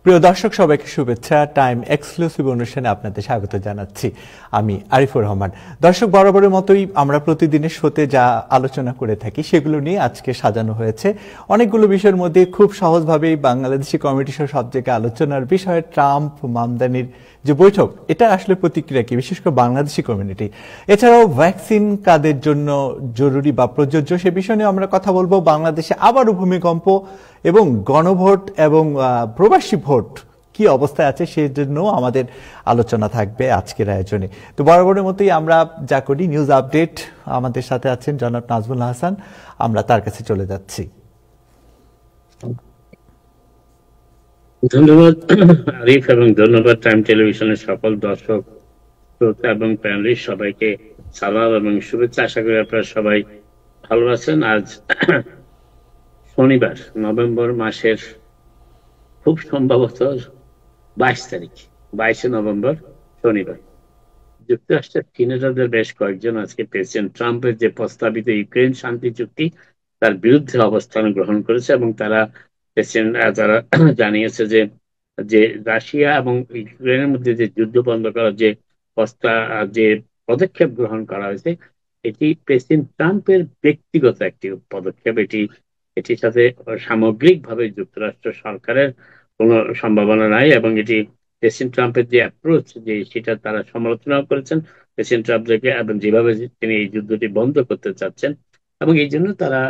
প্রিয় দর্শক, সবাইকে শুভেচ্ছা। টাইম এক্সক্লুসিভ অনুষ্ঠানে আপনাদের স্বাগত জানাচ্ছি। আমি আরিফুর রহমান। দর্শক, বরাবরের মতোই আমরা প্রতিদিনের শোতে যা আলোচনা করে থাকি সেগুলো নিয়ে আজকে সাজানো হয়েছে। অনেকগুলো বিষয়ের মধ্যে খুব সহজভাবেই বাংলাদেশি কমিটি সহ সব জায়গায় আলোচনার বিষয় ট্রাম্প মামদানির যে বৈঠক, এটা আসলে প্রতিক্রিয়া কি, বিশেষ করে বাংলাদেশি কমিউনিটি। এছাড়াও ভ্যাকসিন কাদের জন্য জরুরি বা প্রযোজ্য সে বিষয় নিয়ে আমরা কথা বলবো। বাংলাদেশে আবারও ভূমিকম্প এবং গণভোট এবং প্রবাসী ভোট কি অবস্থায় আছে সেজন্য আমাদের আলোচনা থাকবে আজকের আয়োজনে। তো বরাবরের মতোই আমরা যা করি নিউজ আপডেট, আমাদের সাথে আছেন জনাব নাজমুল হাসান, আমরা তার কাছে চলে যাচ্ছি। ধন্যবাদ আরিফ এবং ধন্যবাদ টাইম টেলিভিশনের সকল দর্শক শ্রোতা এবং প্যানেলিস্ট সবাইকে সালাম এবং শুভেচ্ছা। আশা করি আপনারা সবাই ভালো আছেন। আজ শনিবার, নভেম্বর মাসের খুব সম্ভবত 22 তারিখ, 22 নভেম্বর শনিবার। যুক্তরাষ্ট্রের সিনেটরদের বেশ কয়েকজন আজকে প্রেসিডেন্ট ট্রাম্পের যে প্রস্তাবিত ইউক্রেন শান্তি চুক্তি তার বিরুদ্ধে অবস্থান গ্রহণ করেছে এবং তারা জানিয়েছে যে যে রাশিয়া এবং ইউক্রেনের মধ্যে যে যুদ্ধ বন্ধ করার যে যে পদক্ষেপ গ্রহণ করা হয়েছে, এটি প্রেসিডেন্ট ট্রাম্পের ব্যক্তিগত একটি পদক্ষেপ। এটির সাথে সামগ্রিকভাবে যুক্তরাষ্ট্র সরকারের কোনো সম্ভাবনা নাই এবং এটি প্রেসিডেন্ট ট্রাম্পের যে অ্যাপ্রোচ, যে সেটা তারা সমালোচনাও করেছেন প্রেসিডেন্ট ট্রাম্পকে, এবং যেভাবে তিনি এই যুদ্ধটি বন্ধ করতে চাচ্ছেন। এবং এই জন্য তারা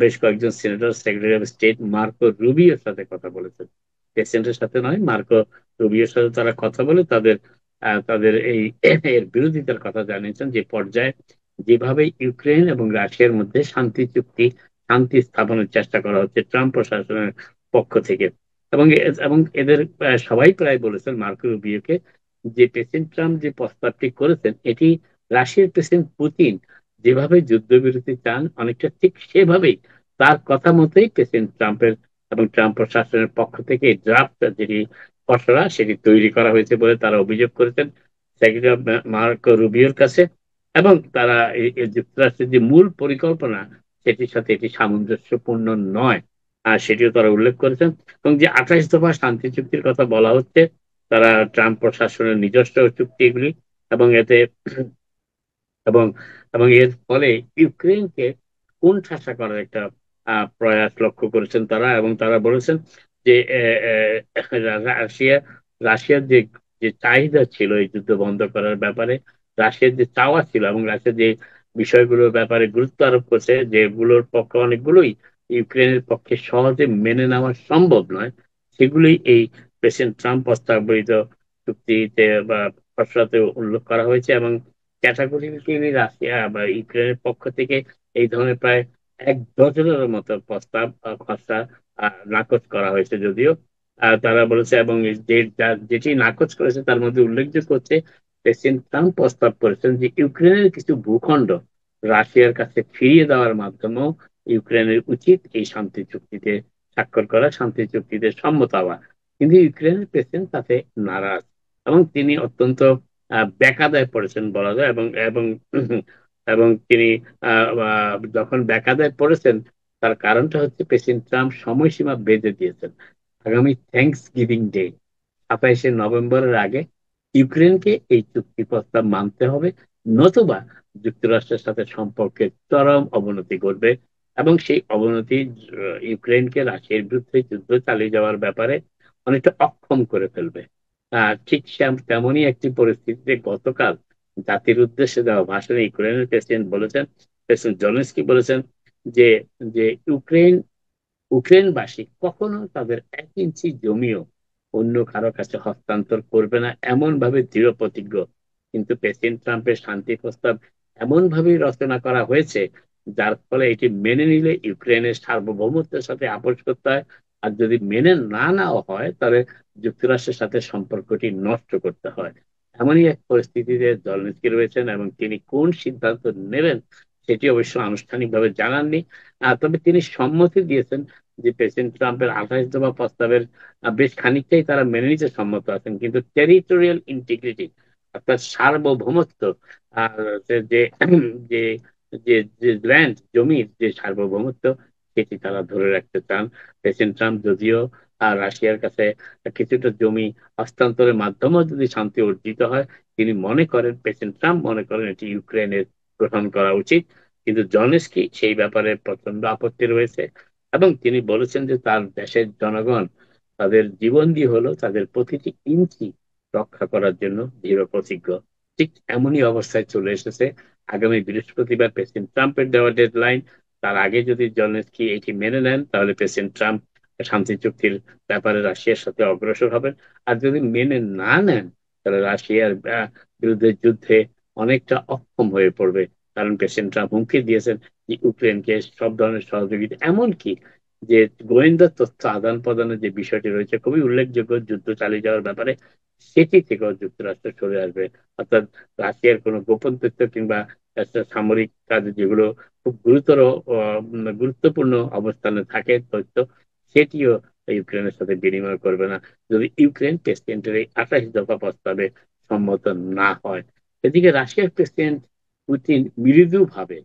বেশ কয়েকজন senator, secretary of state Marco রুবিওর সাথে কথা বলেছেন। প্রেসিডেন্টের সাথে নয়, মার্কো রুবিওর সাথে তারা কথা বলে তাদের তাদের এর বিরোধিতার কথা জানিয়েছেন, যে পর্যায়ে যেভাবে ইউক্রেন এবং রাশিয়ার মধ্যে শান্তি স্থাপনের চেষ্টা করা হচ্ছে ট্রাম্প প্রশাসনের পক্ষ থেকে। এবং এবং এদের সবাই প্রায় বলেছেন মার্কো রুবিওকে যে প্রেসিডেন্ট ট্রাম্প যে প্রস্তাবটি করেছেন এটি রাশিয়ার প্রেসিডেন্ট পুতিন যেভাবে যুদ্ধবিরতি চান অনেকটা ঠিক সেভাবেই তার কথা মতোই প্রেসিডেন্ট ট্রাম্পের এবং ট্রাম্প প্রশাসনের পক্ষ থেকে ড্রাফট যেটি খসড়া সেটি তৈরি করা হয়েছে বলে তারা অভিযোগ করেছেন সেক্রেটারি মার্কো রুবিওর কাছে। এবং তারা যুক্তরাষ্ট্রের যে মূল পরিকল্পনা সেটির সাথে এটি সামঞ্জস্যপূর্ণ নয়, আর সেটিও তারা উল্লেখ করেছেন। এবং যে 28 দফা শান্তি চুক্তির কথা বলা হচ্ছে, তারা ট্রাম্প প্রশাসনের নিজস্ব চুক্তি এগুলি, এবং এতে এবং এবং এর ফলে ইউক্রেনকে কোণঠাসা করার একটা প্রয়াস লক্ষ্য করেছেন তারা। এবং তারা বলেছেন যে রাশিয়া রাশিয়ার যে যে চাহিদা ছিল এই যুদ্ধ বন্ধ করার ব্যাপারে, রাশিয়ার যে চাওয়া ছিল এবং রাশিয়ার যে বিষয়গুলোর ব্যাপারে গুরুত্ব আরোপ করছে, যেগুলোর পক্ষে অনেকগুলোই ইউক্রেনের পক্ষে সহজে মেনে নেওয়া সম্ভব নয়, সেগুলোই এই প্রেসিডেন্ট ট্রাম্প প্রস্তাবিত চুক্তিতে বা খসড়াতে উল্লেখ করা হয়েছে। এবং ক্যাটাগরিক্যালি রাশিয়া বা ইউক্রেনের পক্ষ থেকে এই ধরনের প্রায় 1 ডজনেরও মতো প্রস্তাব খসড়া নাকচ করা হয়েছে। যদিও তারা বলেছে, এবং যেটি নাকচ করেছে তার মধ্যে উল্লেখযোগ্য হচ্ছে প্রেসিডেন্ট ট্রাম্প প্রস্তাব করেছেন যে ইউক্রেনের কিছু ভূখণ্ড রাশিয়ার কাছে ফিরিয়ে দেওয়ার মাধ্যমেও ইউক্রেনের উচিত এই শান্তি চুক্তিতে স্বাক্ষর করা, শান্তি চুক্তিতে সম্মত হওয়া। কিন্তু ইউক্রেনের প্রেসিডেন্ট তাতে নারাজ এবং তিনি অত্যন্ত বেকায়দায় পড়েছেন বলা যায়। এবং এবং এবং তিনি যখন বেকায়দায় পড়েছেন তার কারণটা হচ্ছে প্রেসিডেন্ট ট্রাম্প সময়সীমা বেঁধে দিয়েছেন। আগামী থ্যাংকস গিভিং ডে 27শে নভেম্বরের আগে ইউক্রেনকে এই চুক্তি প্রস্তাব মানতে হবে, নতুবা যুক্তরাষ্ট্রের সাথে সম্পর্কের চরম অবনতি ঘটবে এবং সেই অবনতি ইউক্রেনকে রাশিয়ার বিরুদ্ধে যুদ্ধ চালিয়ে যাওয়ার ব্যাপারে অনেকটা অক্ষম করে ফেলবে। ঠিক তেমনই একটি পরিস্থিতিতে গতকাল জাতির উদ্দেশ্যে দেওয়া ভাষণে ইউক্রেনের প্রেসিডেন্ট বলেছেন, প্রেসিডেন্ট জেলেনস্কি বলেছেন যে যে ইউক্রেনবাসী কখনো তাদের 1 ইঞ্চি জমিও অন্য কারো কাছে হস্তান্তর করবে না, এমন ভাবে দৃঢ় প্রতিজ্ঞ। কিন্তু প্রেসিডেন্ট ট্রাম্পের শান্তি প্রস্তাব এমন ভাবে রচনা করা হয়েছে যার ফলে এটি মেনে নিলে ইউক্রেনের সার্বভৌমত্বের সাথে আপোষ করতে হয়, আর যদি মেনে না নেওয়া হয় তাহলে যুক্তরাষ্ট্রের সাথে সম্পর্কটি নষ্ট করতে হয়। এমনই এক পরিস্থিতিতে জেলেনস্কি রয়েছেন এবং তিনি কোন সিদ্ধান্ত নেবেন সেটি অবশ্য আনুষ্ঠানিকভাবে জানাননি। তবে তিনি সম্মতি দিয়েছেন যে প্রেসিডেন্ট ট্রাম্পের 28 দফা প্রস্তাবের বেশ খানিকটাই তারা মেনে নিতে সম্মত আছেন, কিন্তু টেরিটোরিয়াল ইন্টিগ্রিটি অর্থাৎ সার্বভৌমত্ব, আর যে যে যে ল্যান্ড জমির যে সার্বভৌমত্ব সেটি তারা ধরে রাখতে চান। প্রেসিডেন্ট ট্রাম্প যদিও রাশিয়ার কাছে কিছুটা জমি হস্তান্তরের মাধ্যমেও যদি শান্তি অর্জিত হয়, তিনি মনে করেন, প্রেসিডেন্ট ট্রাম্প মনে করেন এটি ইউক্রেনের গ্রহণ করা উচিত। কিন্তু জলেনস্কি সেই ব্যাপারে প্রচন্ড আপত্তি রয়েছে, এবং তিনি বলেছেন যে তার দেশের জনগণ তাদের জীবন দিয়ে হলো তাদের প্রতিটি ইঞ্চি রক্ষা করার জন্য দৃঢ় প্রতিজ্ঞ। ঠিক এমনই অবস্থায় চলে এসেছে। আগামী বৃহস্পতিবার প্রেসিডেন্ট ট্রাম্পের দেওয়া ডেডলাইন। তার আগে যদি জেলেনস্কি এটি মেনে নেন, তাহলে প্রেসিডেন্ট ট্রাম্প শান্তি চুক্তির ব্যাপারে রাশিয়ার সাথে অগ্রসর হবেন। আর যদি মেনে না নেন, তাহলে রাশিয়ার বিরুদ্ধে যুদ্ধে অনেকটা অক্ষম হয়ে পড়বে। কারণ প্রেসিডেন্ট ট্রাম্প হুমকি দিয়েছেন যে ইউক্রেনকে সব ধরনের সহযোগিতা, এমনকি যে গোয়েন্দা তথ্য আদান প্রদানের যে বিষয়টি রয়েছে খুবই উল্লেখযোগ্য যুদ্ধ চালিয়ে যাওয়ার ব্যাপারে, সেটি থেকেও যুক্তরাষ্ট্র সরে আসবে। অর্থাৎ রাশিয়ার কোনো গোপন তথ্য কিংবা একটা সামরিক কাজ যেগুলো খুব গুরুত্বপূর্ণ অবস্থানে থাকে তথ্য, সেটিও ইউক্রেনের সাথে বিনিময় করবে না, যদি ইউক্রেন প্রেসিডেন্টের এই 28 দফা প্রস্তাবে সম্মত না হয়। এদিকে রাশিয়ার প্রেসিডেন্ট পুতিন মৃদুভাবে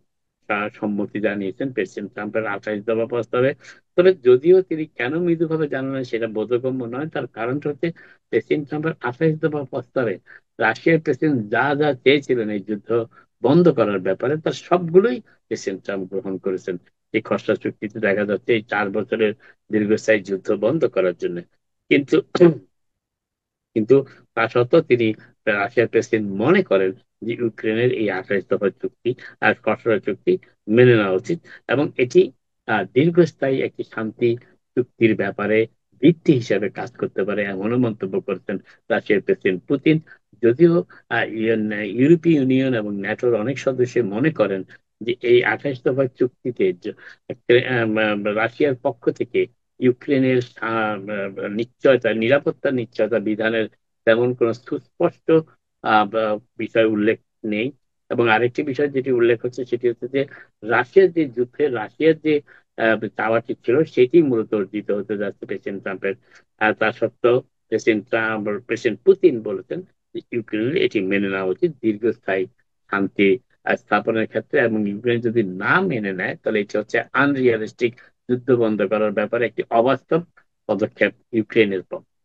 তার সম্মতি জানিয়েছেন প্রেসিডেন্ট ট্রাম্পের 28 দফা প্রস্তাবে। তবে যদিও তিনি কেন মৃদুভাবে জানালেন সেটা বোধগম্য নয়। তার কারণটা হচ্ছে প্রেসিডেন্ট ট্রাম্পের 28 দফা প্রস্তাবে রাশিয়ার প্রেসিডেন্ট যা যা চেয়েছিলেন এই যুদ্ধ বন্ধ করার ব্যাপারে, তার সবগুলোই প্রেসিডেন্ট ট্রাম্প গ্রহণ করেছেন। এই খসড়া চুক্তিতে দেখা যাচ্ছে এই 4 বছরের দীর্ঘস্থায়ী যুদ্ধ বন্ধ করার জন্য। কিন্তু কিন্তু তা সত্ত্বেও তিনি, রাশিয়ার প্রেসিডেন্ট মনে করেন যে ইউক্রেনের এই 28 দফা চুক্তি আর খসড়া চুক্তি মেনে নেওয়া উচিত, এবং এটি দীর্ঘস্থায়ী একটি শান্তি চুক্তির ব্যাপারে ভিত্তি হিসাবে কাজ করতে পারে, এমনও মন্তব্য করেছেন রাশিয়ার প্রেসিডেন্ট পুতিন। যদিও ইউরোপীয় ইউনিয়ন এবং ন্যাটোর অনেক সদস্য মনে করেন যে এই 28 দফা চুক্তিতে রাশিয়ার পক্ষ থেকে ইউক্রেনের নিশ্চয়তা, নিরাপত্তার নিশ্চয়তা বিধানের তেমন কোন সুস্পষ্ট বিষয় উল্লেখ নেই। এবং আরেকটি বিষয় যেটি উল্লেখ হচ্ছে সেটি হচ্ছে যে রাশিয়ার যে যুদ্ধে রাশিয়ার যে চাওয়াটি ছিল সেটি মূলত অর্জিত হতে যাচ্ছে প্রেসিডেন্ট ট্রাম্পের। তা সত্ত্বেও প্রেসিডেন্ট পুতিন বলেছেন যে ইউক্রেনের এটি মেনে নেওয়া উচিত দীর্ঘস্থায়ী শান্তি স্থাপনের ক্ষেত্রে, এবং ইউক্রেন যদি না মেনে নেয় তাহলে এটি হচ্ছে আনরিয়ালিস্টিক, যুদ্ধ বন্ধ করার ব্যাপারে একটি অবাস্তব পদক্ষেপ ইউক্রেনের পক্ষে।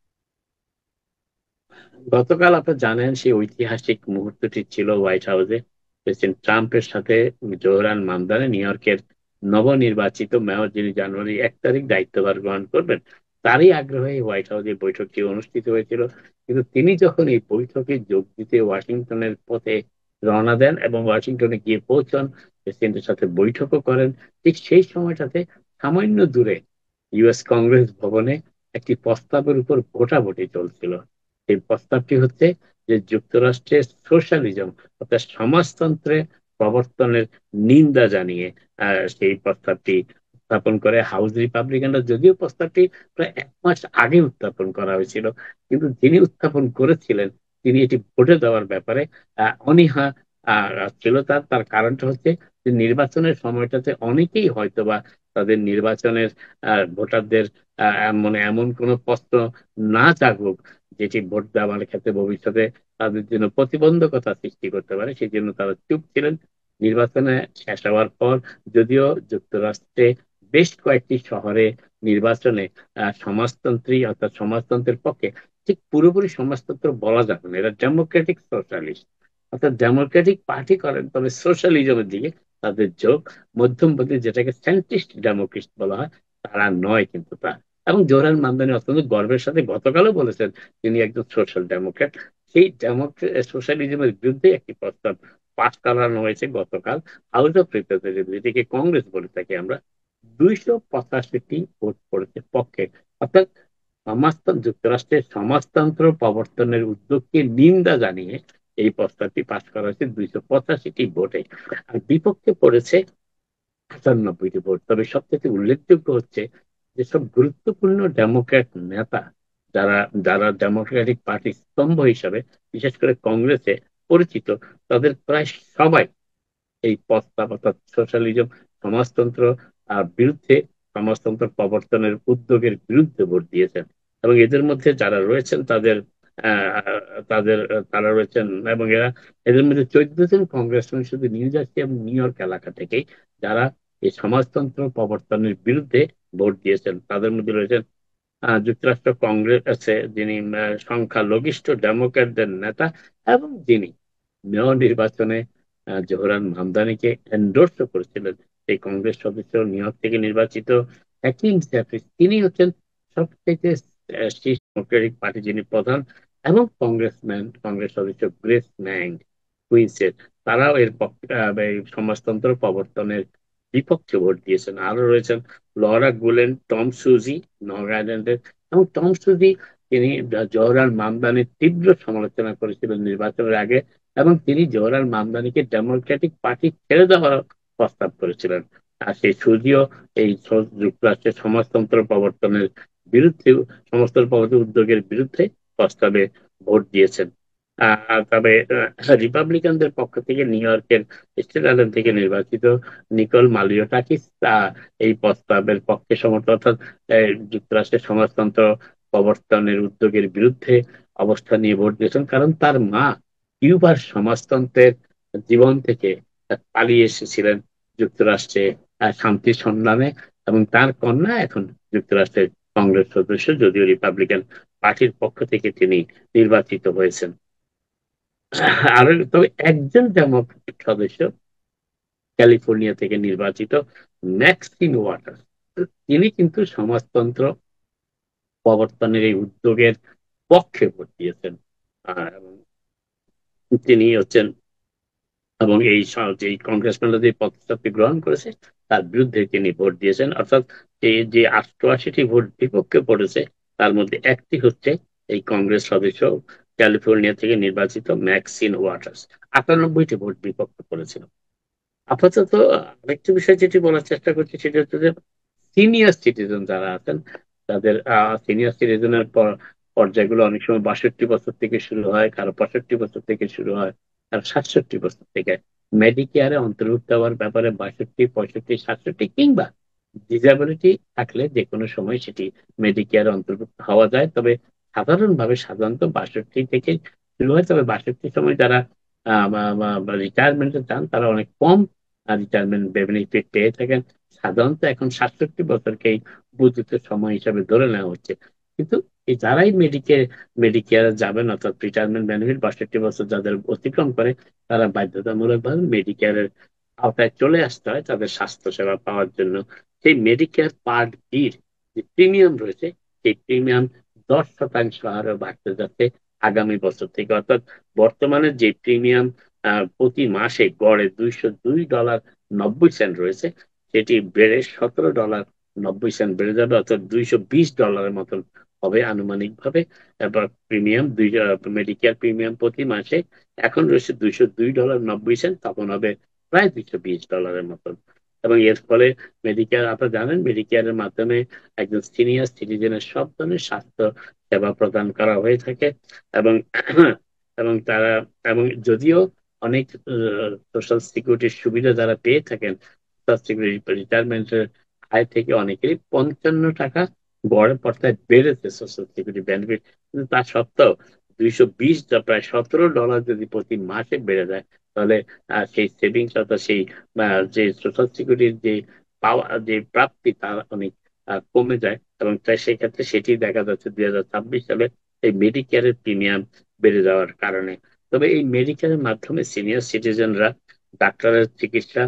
গতকাল আপনারা জানেন সেই ঐতিহাসিক মুহূর্তটি ছিল হোয়াইট হাউসে প্রেসিডেন্ট ট্রাম্পের সাথে জোহরান মামদানি, নিউ ইয়র্কের নবনির্বাচিত মেয়র, যিনি জানুয়ারি 1 তারিখ দায়িত্বভার গ্রহণ করবেন, তারই আগ্রহে হোয়াইট হাউসে বৈঠকটি অনুষ্ঠিত হয়েছিল। কিন্তু তিনি যখন এই বৈঠকে যোগ দিতে ওয়াশিংটনের পথে রওনা দেন এবং ওয়াশিংটনে গিয়ে পৌঁছান, প্রেসিডেন্টের সাথে বৈঠকও করেন, ঠিক সেই সময়টাতে সামান্য দূরে ইউএস কংগ্রেস ভবনে একটি প্রস্তাবের উপর ভোটাভুটি চলছিল। এই প্রস্তাবটি হচ্ছে যে যুক্তরাষ্ট্রের সোশ্যালিজম অর্থাৎ সমাজতন্ত্রে প্রবর্তনের নিন্দা জানিয়ে সেই প্রস্তাবটি উত্থাপন করে হাউস রিপাবলিকানরা। যদিও প্রস্তাবটি প্রায় 1 মাস আগে উত্থাপন করা হয়েছিল, কিন্তু যিনি উত্থাপন করেছিলেন তিনি এটি ভোটে দেওয়ার ব্যাপারে অনীহা ছিল। তার তার কারণটা হচ্ছে যে নির্বাচনের সময়টাতে অনেকেই হয়তোবা তাদের নির্বাচনের ভোটারদের মানে এমন কোন প্রশ্ন না জাগুক যেটি ভোট দেওয়ার ক্ষেত্রে ভবিষ্যতে তাদের জন্য প্রতিবন্ধকতা সৃষ্টি করতে পারে, সেই জন্য তারা চুপ ছিলেন। নির্বাচনে শেষ হওয়ার পর যদিও যুক্তরাষ্ট্রে বেশ কয়েকটি শহরে নির্বাচনে সমাজতন্ত্রী অর্থাৎ সমাজতন্ত্রের পক্ষে, ঠিক পুরোপুরি সমাজতন্ত্র বলা যাবে না, এরা ডেমোক্রেটিক সোশ্যালিস্ট অর্থাৎ ডেমোক্রেটিক পার্টি করেন, তবে সোশ্যালিজমের দিকে তাদের যোগ মধ্যমপন্থী, যেটাকে সেন্ট্রিস্ট ডেমোক্রেট বলা হয়, তারা নয় কিন্তু তা। এবং জোহরান মামদানি অত্যন্ত গর্বের সাথে গতকালও বলেছেন তিনি একজন সোশ্যাল ডেমোক্রেট। সেই সোশ্যালিজমের বিরুদ্ধে একটি প্রস্তাব পাশ করানো হয়েছে গতকাল হাউস অফ রিপ্রেজেন্টেটিভ, যেটিকে কংগ্রেস বলে থাকি আমরা। 285টি ভোট পড়েছে পক্ষে, অর্থাৎ যুক্তরাষ্ট্রের সমাজতন্ত্র প্রবর্তনের উদ্যোগকে নিন্দা জানিয়ে এই প্রস্তাবটি পাশ করা হয়েছে 285টি ভোটে। আর বিপক্ষে পড়েছে 95টি ভোট। তবে সবথেকে উল্লেখযোগ্য হচ্ছে যেসব গুরুত্বপূর্ণ ডেমোক্র্যাট নেতা, যারা যারা ডেমোক্রেটিক পার্টির স্তম্ভ হিসাবে বিশেষ করে কংগ্রেসে পরিচিত, তাদের প্রায় সবাই এই প্রস্তাব অর্থাৎ সোশ্যালিজম সমাজতন্ত্র বিরুদ্ধে, সমাজতন্ত্র প্রবর্তনের উদ্যোগের বিরুদ্ধে ভোট দিয়েছেন। এবং এদের মধ্যে যারা রয়েছেন তাদের তাদের তারা রয়েছেন, এবং এদের মধ্যে 14 জন কংগ্রেসম্যান শুধু নিউ জার্সি এবং নিউ ইয়র্ক এলাকা থেকে, যারা এই সমাজতন্ত্র প্রবর্তনের বিরুদ্ধে ভোট দিয়েছেন। তাদের মধ্যে রয়েছেন যুক্তরাষ্ট্র কংগ্রেসে যিনি সংখ্যালঘিষ্ঠ ডেমোক্র্যাটদের নেতা, এবং যিনি মেয়র নির্বাচনে জোহরান মামদানিকে এন্ডোর্স করেছিলেন, এই কংগ্রেস সদস্য নিউ ইয়র্ক থেকে নির্বাচিত হাকিম জাফরিস, তিনি হচ্ছেন সবথেকে শীর্ষ ডেমোক্রেটিক পার্টি যিনি প্রধান, এবং কংগ্রেস সদস্য গ্রেস ম্যাং কুইন্সের, তারাও এর পক্ষে এই সমাজতন্ত্র প্রবর্তনের বিপক্ষে ভোট দিয়েছেন। আরো রয়েছেন লরা গুলেন, টম সুজি, নগ আইল্যান্ডের, এবং টম সুজি তিনি জওহরলাল মামদানির তীব্র সমালোচনা করেছিলেন নির্বাচনের আগে, এবং তিনি জওহরলাল মামদানিকে ডেমোক্রেটিক পার্টি ছেড়ে দেওয়ার প্রস্তাব করেছিলেন। আর সেই সুজিও এই যুক্তরাষ্ট্রের সমাজতন্ত্র প্রবর্তনের বিরুদ্ধে, সমাজতন্ত্র প্রবর্তন উদ্যোগের বিরুদ্ধে প্রস্তাবে ভোট দিয়েছেন। তবে রিপাবলিকানদের পক্ষ থেকে নিউ ইয়র্কের স্টেট আইল্যান্ড থেকে নির্বাচিত নিকোল মালিওটাকিস এই প্রস্তাবের পক্ষে সমর্থন, অর্থাৎ যুক্তরাষ্ট্রের সমাজতন্ত্র প্রবর্তনের উদ্যোগের বিরুদ্ধে অবস্থান নিয়ে ভোট দিয়েছেন, কারণ তার মা কিউবার সমাজতন্ত্রের জীবন থেকে পালিয়ে এসেছিলেন যুক্তরাষ্ট্রে শান্তির সন্ধানে, এবং তার কন্যা এখন যুক্তরাষ্ট্রের কংগ্রেস সদস্য, যদিও রিপাবলিকান পার্টির পক্ষ থেকে তিনি নির্বাচিত হয়েছেন। আর তবে একজন ডেমোক্রেটিক সদস্য ক্যালিফোর্নিয়া থেকে নির্বাচিত ম্যাক্সিন ওয়াটার, তিনি কিন্তু সমাজতন্ত্র প্রবর্তনের এই উদ্যোগের পক্ষে ভোট দিয়েছেন। এবং তিনি হচ্ছেন, এবং এই যে কংগ্রেসম্যানরা যে পদক্ষেপটি গ্রহণ করেছে তার বিরুদ্ধে তিনি ভোট দিয়েছেন, অর্থাৎ এই যে 88টি ভোট বিপক্ষে পড়েছে তার মধ্যে একটি হচ্ছে এই কংগ্রেস সদস্য ক্যালিফোর্নিয়া থেকে নির্বাচিত ম্যাক্সিন ওয়াটার্স, 98টি ভোট বিপক্ষে পড়েছিল। আপাতত আরেকটি বিষয় যেটি বলার চেষ্টা করছি সেটা হচ্ছে যে সিনিয়র সিটিজেন যারা আছেন, তাদের সিনিয়র সিটিজেনের পর্যায়গুলো অনেক সময় 62 বছর থেকে শুরু হয়, কারো 65 বছর থেকে শুরু হয়, আর 67 বছর থেকে মেডিকেয়ারে অন্তর্ভুক্ত হওয়ার ব্যাপারে 62, 65, 67 কিংবা ডিসেবিলিটি থাকলে যে কোনো সময় সেটি মেডিকেয়ারে অন্তর্ভুক্ত হওয়া যায়। তবে সাধারণত 62 থেকে শুরু হয়, তবে 62 সময় যারা রিটায়ারমেন্টে যান তারা অনেক কম রিটায়ারমেন্ট বেনিফিট পেয়ে থাকেন। সাধারণত এখন 67 বছরকেই উপযুক্ত সময় হিসাবে ধরে নেওয়া হচ্ছে। কিন্তু এই যারাই মেডিকেয়ারে যাবেন, অর্থাৎ রিটায়ারমেন্ট বেনিফিট 62 বছর যাদের অতিক্রম করে, তারা বাধ্যতামূলক ভাবে মেডিকেয়ারের আওতায় চলে আসতে হয় তাদের স্বাস্থ্য সেবা পাওয়ার জন্য। সেই মেডিকেয়ার পার্ট বির যে প্রিমিয়াম রয়েছে, সেই প্রিমিয়াম 10% হারে বাড়তে যাচ্ছে আগামী বছর থেকে। অর্থাৎ বর্তমানে যে প্রিমিয়াম প্রতি মাসে গড়ে $202.90 রয়েছে, সেটি বেড়ে $17.90 বেড়ে যাবে, অর্থাৎ $220 মতন হবে আনুমানিক ভাবে। এবার প্রিমিয়াম মেডিকেয়ার প্রিমিয়াম প্রতি মাসে এখন রয়েছে $202.90, তখন হবে প্রায় $220 মতন। এবং এর ফলে মেডিকেয়ার, আপনারা জানেন, মেডিকেয়ারের মাধ্যমে একজন সিনিয়র সিটিজেনের সব ধরনের স্বাস্থ্য সেবা প্রদান করা হয়ে থাকে। এবং এবং তারা, এবং যদিও অনেক সোশ্যাল সিকিউরিটির সুবিধা যারা পেয়ে থাকেন, রিটায়ারমেন্টের আয় থেকে অনেকেরই 55 টাকা গড়ে পর্যায়ে বেড়েছে সোশ্যাল সিকিউরিটি বেনিফিট, কিন্তু তা সত্ত্বেও 220, প্রায় $17 যদি প্রতি মাসে বেড়ে যায়, তাহলে সেই সেভিংস, অর্থাৎ সেই যে সোশ্যাল সিকিউরিটির যে পাওয়া, যে প্রাপ্তি, তার অনেক কমে যায়। এবং তাই সেই ক্ষেত্রে সেটি দেখা যাচ্ছে 2026 সালে এই মেডিকেয়ারের প্রিমিয়াম বেড়ে যাওয়ার কারণে। তবে এই মেডিকেয়ারের মাধ্যমে সিনিয়র সিটিজেনরা ডাক্তারের চিকিৎসা,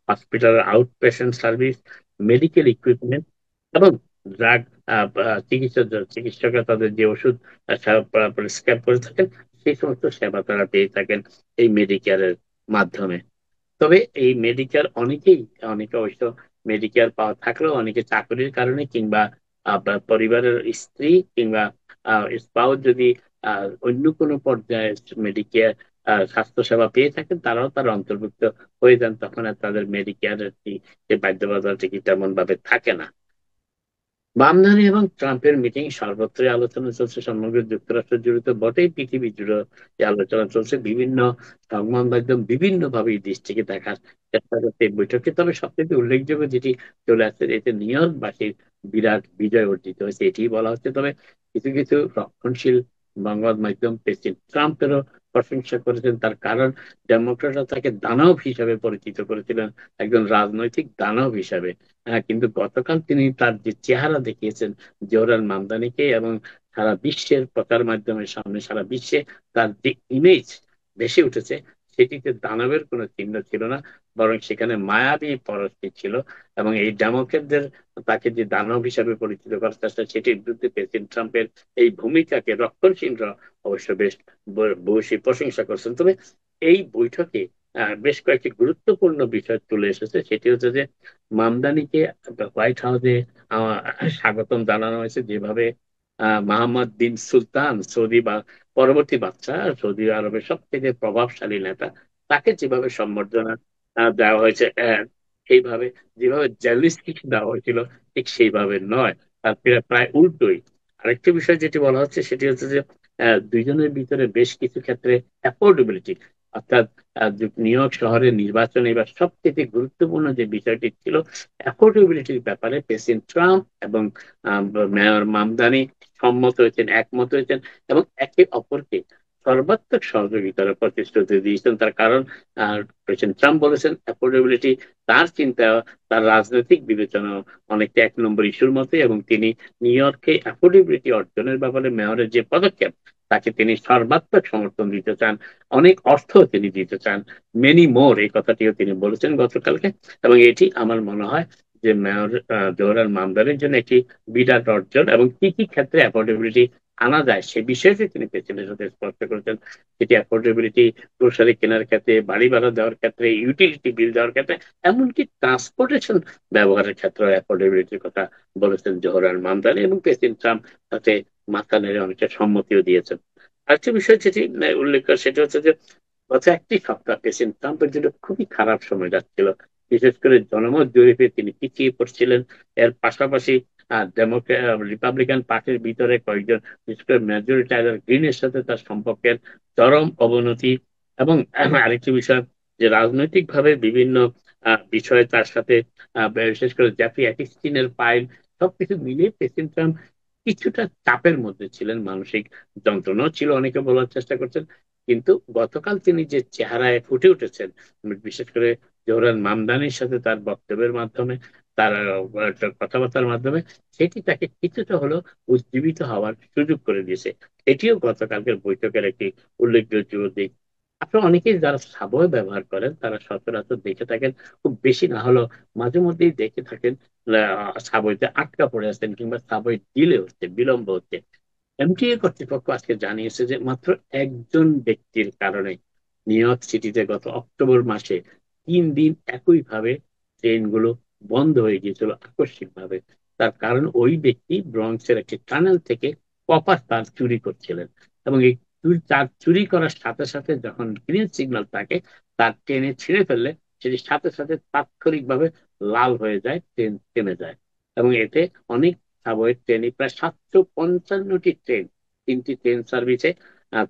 হসপিটালের out patient service, medical equipment এবং ড্রাগ চিকিৎসকরা তাদের যে ওষুধ প্রেসক্রাইব করে থাকেন, সেই সমস্ত সেবা তারা পেয়ে থাকেন এই মেডিকেয়ারের মাধ্যমে। তবে এই মেডিকেয়ার অনেকে অবশ্য মেডিকেয়ার পাওয়া থাকলেও অনেকে চাকরির কারণে কিংবা পরিবারের স্ত্রী কিংবা স্পাউস যদি অন্য কোনো পর্যায়ে মেডিকেয়ার স্বাস্থ্য সেবা পেয়ে থাকেন, তারাও তার অন্তর্ভুক্ত হয়ে যান, তখন আর তাদের মেডিকেয়ারের যে বাধ্যবাধকতা তেমন ভাবে থাকে না। বামধারী এবং ট্রাম্পের মিটিং সর্বত্রই আলোচনা চলছে, সমগ্র যুক্তরাষ্ট্র জুড়ে তো বটেই, পৃথিবী জুড়ে এই আলোচনা চলছে। বিভিন্ন সংবাদ মাধ্যম বিভিন্ন ভাবে এই দেশটিকে দেখার চেষ্টা করছে এই বৈঠকে। তবে সবচেয়ে উল্লেখযোগ্য যেটি চলে আসছে, এতে নিউ ইয়র্কবাসীর বিরাট বিজয় অর্জিত হয়েছে এটি বলা হচ্ছে। তবে কিছু কিছু রক্ষণশীল সংবাদ মাধ্যম প্রেসিডেন্ট ট্রাম্পেরও প্রশংসা করেছেন। তার কারণ ডেমোক্রেটরা তাকে দানব হিসাবে পরিচিত করেছিলেন, একজন রাজনৈতিক দানব হিসাবে। কিন্তু গতকাল তিনি তার যে চেহারা দেখিয়েছেন জোহরান মামদানিকে, এবং সারা বিশ্বের প্রচার মাধ্যমের সামনে সারা বিশ্বে তার যে ইমেজ ভেসে উঠেছে, সেটিতে দানবের কোনো চিহ্ন ছিল না, বরং সেখানে মায়াবী পরশটি ছিল। এবং এই ডেমোক্রেটদের তাকে যে দানব হিসাবে পরিচিত করার চেষ্টা, সেটির বিরুদ্ধে প্রেসিডেন্ট ট্রাম্পের এই ভূমিকাকে রক্ষণশীলরা অবশ্য বেশ ভূয়সী প্রশংসা করছেন। তবে এই বৈঠকে বেশ কয়েকটি গুরুত্বপূর্ণ বিষয় তুলে এসেছে। সেটি হচ্ছে যে মামদানিকে হোয়াইট হাউসে স্বাগতম জানানো হয়েছে, যেভাবে মোহাম্মদ বিন সুলতান, সৌদি বা পরবর্তী বাদশা, সৌদি আরবের সব থেকে প্রভাবশালী নেতা, তাকে যেভাবে সম্বর্ধনা দেওয়া হয়েছে, সেইভাবে যেভাবে জেলিস্টিক দেওয়া হয়েছিল ঠিক সেইভাবে নয়, তার প্রায় উল্টোই। আরেকটি বিষয় যেটি বলা হচ্ছে সেটি হচ্ছে যে দুইজনের ভিতরে বেশ কিছু ক্ষেত্রে অ্যাফোর্ডেবিলিটি, অর্থাৎ নিউ ইয়র্ক শহরের নির্বাচনে এবার সবচেয়ে গুরুত্বপূর্ণ যে বিষয়টি ছিল, অ্যাফোর্ডেবিলিটির ব্যাপারে প্রেসিডেন্ট ট্রাম্প এবং মেয়র মামদানি সম্মত হয়েছেন, একমত হয়েছেন, এবং একে অপরকে সর্বাত্মক সহযোগিতার প্রতিশ্রুতি দিয়েছেন। তার কারণ প্রেসিডেন্ট ট্রাম্প বলেছেন অ্যাফোর্ডেবিলিটি তার চিন্তা, তার রাজনৈতিক বিবেচনা অনেকটা 1 নম্বর ইস্যুর মতোই, এবং তিনি নিউ ইয়র্কে অ্যাফোর্ডেবিলিটি অর্জনের ব্যাপারে মেয়রের যে পদক্ষেপ, তাকে তিনি সর্বাত্মক সমর্থন দিতে চান, অনেক অর্থ তিনি দিতে চান, মেনি মোর, এই কথাটিও তিনি বলেছেন গতকালকে। এবং এটি আমার মনে হয় যে মেয়র জোহরান মামদানির জন্য একটি বিরাট অর্জন, এবং কি কি ক্ষেত্রে অ্যাফোর্ডেবিলিটি আনা যায় সে বিষয়টি তিনি প্রেসিডেন্টের সাথে স্পষ্ট করেছেন। সেটি অ্যাফোর্ডেবিলিটি গ্রোসারি কেনার ক্ষেত্রে, বাড়ি ভাড়া দেওয়ার ক্ষেত্রে, ইউটিলিটি বিল দেওয়ার ক্ষেত্রে, এমনকি ট্রান্সপোর্টেশন ব্যবহারের ক্ষেত্রে অ্যাফোর্ডেবিলিটির কথা বলেছেন জোহরান মামদানি, এবং প্রেসিডেন্ট ট্রাম্প তাতে মাথা নেড়ে অনেকটা সম্মতিও দিয়েছেন। আরেকটা বিষয় যেটি উল্লেখ করে সেটা হচ্ছে যে গত একটি সপ্তাহ প্রেসিডেন্ট ট্রাম্পের জন্য খুবই খারাপ সময় যাচ্ছিল। বিশেষ করে জনমত জরিপে তিনি পিছিয়ে পড়ছিলেন। এর পাশাপাশি রিপাবলিকান পার্টির ভিতরে কয়েকজন, বিশেষ করে মেজর টাইলার গ্রিনের সাথে তার সম্পর্কের চরম অবনতি, এবং আরেকটি বিষয় যে রাজনৈতিক ভাবে বিভিন্ন বিষয়ে তার সাথে বিশেষ করে জ্যাফরি অ্যাকিস্টিনের ফাইল, সবকিছু মিলিয়ে প্রেসিডেন্ট ট্রাম্প কিছুটা চাপের মধ্যে ছিলেন, মানসিক যন্ত্রণাও ছিল অনেকে বলার চেষ্টা করছেন। কিন্তু গতকাল তিনি যে চেহারায় ফুটে উঠেছেন, বিশেষ করে জোহরান মামদানির সাথে তার বক্তব্যের মাধ্যমে, তার কথাবার্তার মাধ্যমে, সেটি তাকে কিছুটা হলেও উজ্জীবিত হওয়ার সুযোগ করে দিয়েছে। এটিও গতকালকের বৈঠকের একটি উল্লেখযোগ্য দিক। আপনারা অনেকেই যারা সাবওয়ে ব্যবহার করেন তারা সচরাচর দেখে থাকেন, খুব বেশি না হলেও মাঝে মধ্যেই দেখে থাকেন সাবওয়েতে আটকা পড়ে আছেন, কিংবা সাবওয়ে ডিলে হচ্ছে, বিলম্ব হচ্ছে। এমটিএ কর্তৃপক্ষ আজকে জানিয়েছে যে মাত্র একজন ব্যক্তির কারণে নিউ ইয়র্ক সিটিতে গত অক্টোবর মাসে 3 দিন একইভাবে ট্রেনগুলো বন্ধ হয়ে গিয়েছিল আকস্মিকভাবে। তার কারণ ওই ব্যক্তি ব্রঙ্কসের একটি টানেল থেকে কপার তার চুরি করছিলেন, এবং এই তার চুরি করার সাথে সাথে যখন গ্রিন সিগন্যাল থাকে, তার ট্রেনে ছিঁড়ে ফেললে সেটি সাথে সাথে তাৎক্ষণিকভাবে লাল হয়ে যায়, ট্রেন থেমে যায়। এবং এতে অনেক সাবওয়ে ট্রেনে, প্রায় 755টি ট্রেন, 3টি ট্রেন সার্ভিসে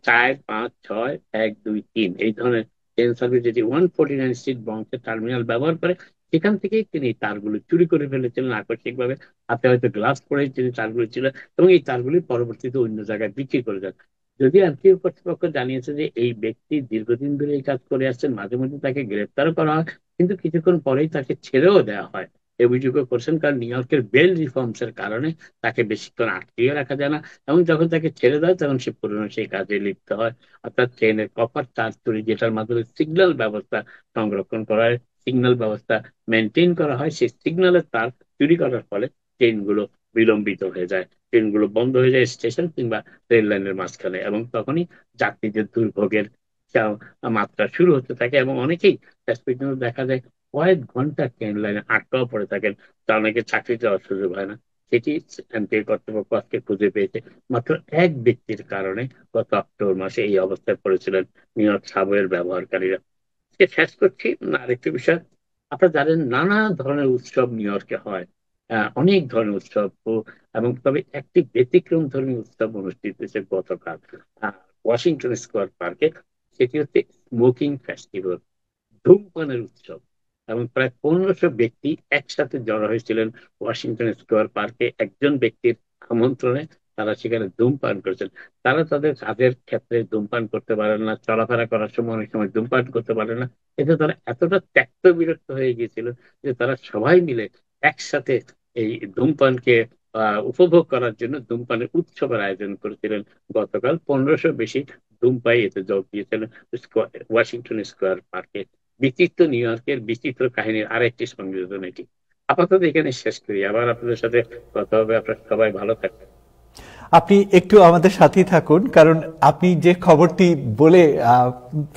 4, 5, 6, 1, 2, 3 এই ধরনের ট্রেন সার্ভিস, যেটি 149 স্ট্রিট বঙ্কের টার্মিনাল ব্যবহার করে, সেখান থেকেই তিনি তারগুলো চুরি করে ফেলেছিলেন আকস্মিকভাবে। হাতে হয়তো গ্লাভস পরে তিনি তারগুলো ছিল, এবং এই তারগুলি পরবর্তীতে অন্য জায়গায় বিক্রি করে দেন। যদিও এনটিএ কর্তৃপক্ষ জানিয়েছে যে এই ব্যক্তি দীর্ঘদিন ধরে এই কাজ করে আসছেন, মাঝে মধ্যে তাকে গ্রেপ্তারও করা হয়, কিন্তু কিছুক্ষণ পরেই তাকে ছেড়েও দেওয়া হয়। অভিযোগও করছেন, কারণ নিউ ইয়র্কের বেল রিফর্মস এর কারণে তাকে বেশিক্ষণ আটকিয়ে রাখা যায় না, এবং যখন তাকে ছেড়ে দেয় তখন সে পুরনো সেই কাজে লিপ্ত হয়। অর্থাৎ ট্রেনের কপার তার চুরি, যেটার মাধ্যমে সিগন্যাল ব্যবস্থা সংরক্ষণ করা হয়, সিগন্যাল ব্যবস্থা মেনটেন করা হয়, সেই সিগন্যালের তার চুরি করার ফলে ট্রেনগুলো বিলম্বিত হয়ে যায়, ট্রেনগুলো বন্ধ হয়ে যায় স্টেশন কিংবা রেল লাইনের মাঝখানে, এবং তখনই যাত্রীদের দুর্ভোগের মাত্রা শুরু হতে থাকে। এবং অনেকেই শেষ পর্যন্ত দেখা যায় কয়েক ঘন্টা ট্রেন লাইনে আটকাও পড়ে থাকেন, তা অনেকে চাকরি যাওয়ার সুযোগ হয় না। সেটি এমপিএ কর্তৃপক্ষ আজকে খুঁজে পেয়েছে। মাত্র এক ব্যক্তির কারণে গত অক্টোবর মাসে এই অবস্থায় পড়েছিলেন নিউ ইয়র্ক সাবওয়ের ব্যবহারকারীরা। শেষ করছি আরেকটি বিষয়। আপনারা জানেন নানা ধরনের উৎসব নিউ ইয়র্কে হয়, অনেক ধরনের উৎসব, এবং তবে একটি ব্যতিক্রম ধর্মী উৎসব অনুষ্ঠিত হয়েছে গতকাল ওয়াশিংটন স্কোয়ার পার্কে। সেটি হচ্ছে স্মোকিং ফেস্টিভ্যাল, ধূমপানের উৎসব। এবং প্রায় 1500 ব্যক্তি একসাথে জড়ো হয়েছিলেন ওয়াশিংটন স্কোয়ার পার্কে একজন ব্যক্তির আমন্ত্রণে, তারা সেখানে ধূমপান করেছেন। তারা তাদের কাজের ক্ষেত্রে ধূমপান করতে পারেন না, চলাফেরা করার সময় অনেক সময় ধূমপান করতে পারেন না। এতে তারা এতটা ত্যক্ত বিরক্ত হয়ে গিয়েছিল যে তারা সবাই মিলে একসাথে এই ধূমপানকে উপভোগ করার জন্য ধূমপানের উৎসবের আয়োজন করেছিলেন। গতকাল 1500 বেশি ধূমপায়ী এতে যোগ দিয়েছিলেন ওয়াশিংটন স্কোয়ার পার্কে। বিচিত্র নিউ ইয়র্কের বিচিত্র কাহিনীর আরেকটি সংযোজন এটি। আপাতত এখানে শেষ করি, আবার আপনাদের সাথে কথা হবে। আপনারা সবাই ভালো থাকবেন। আপনি একটু আমাদের সাথেই থাকুন, কারণ আপনি যে খবরটি বলে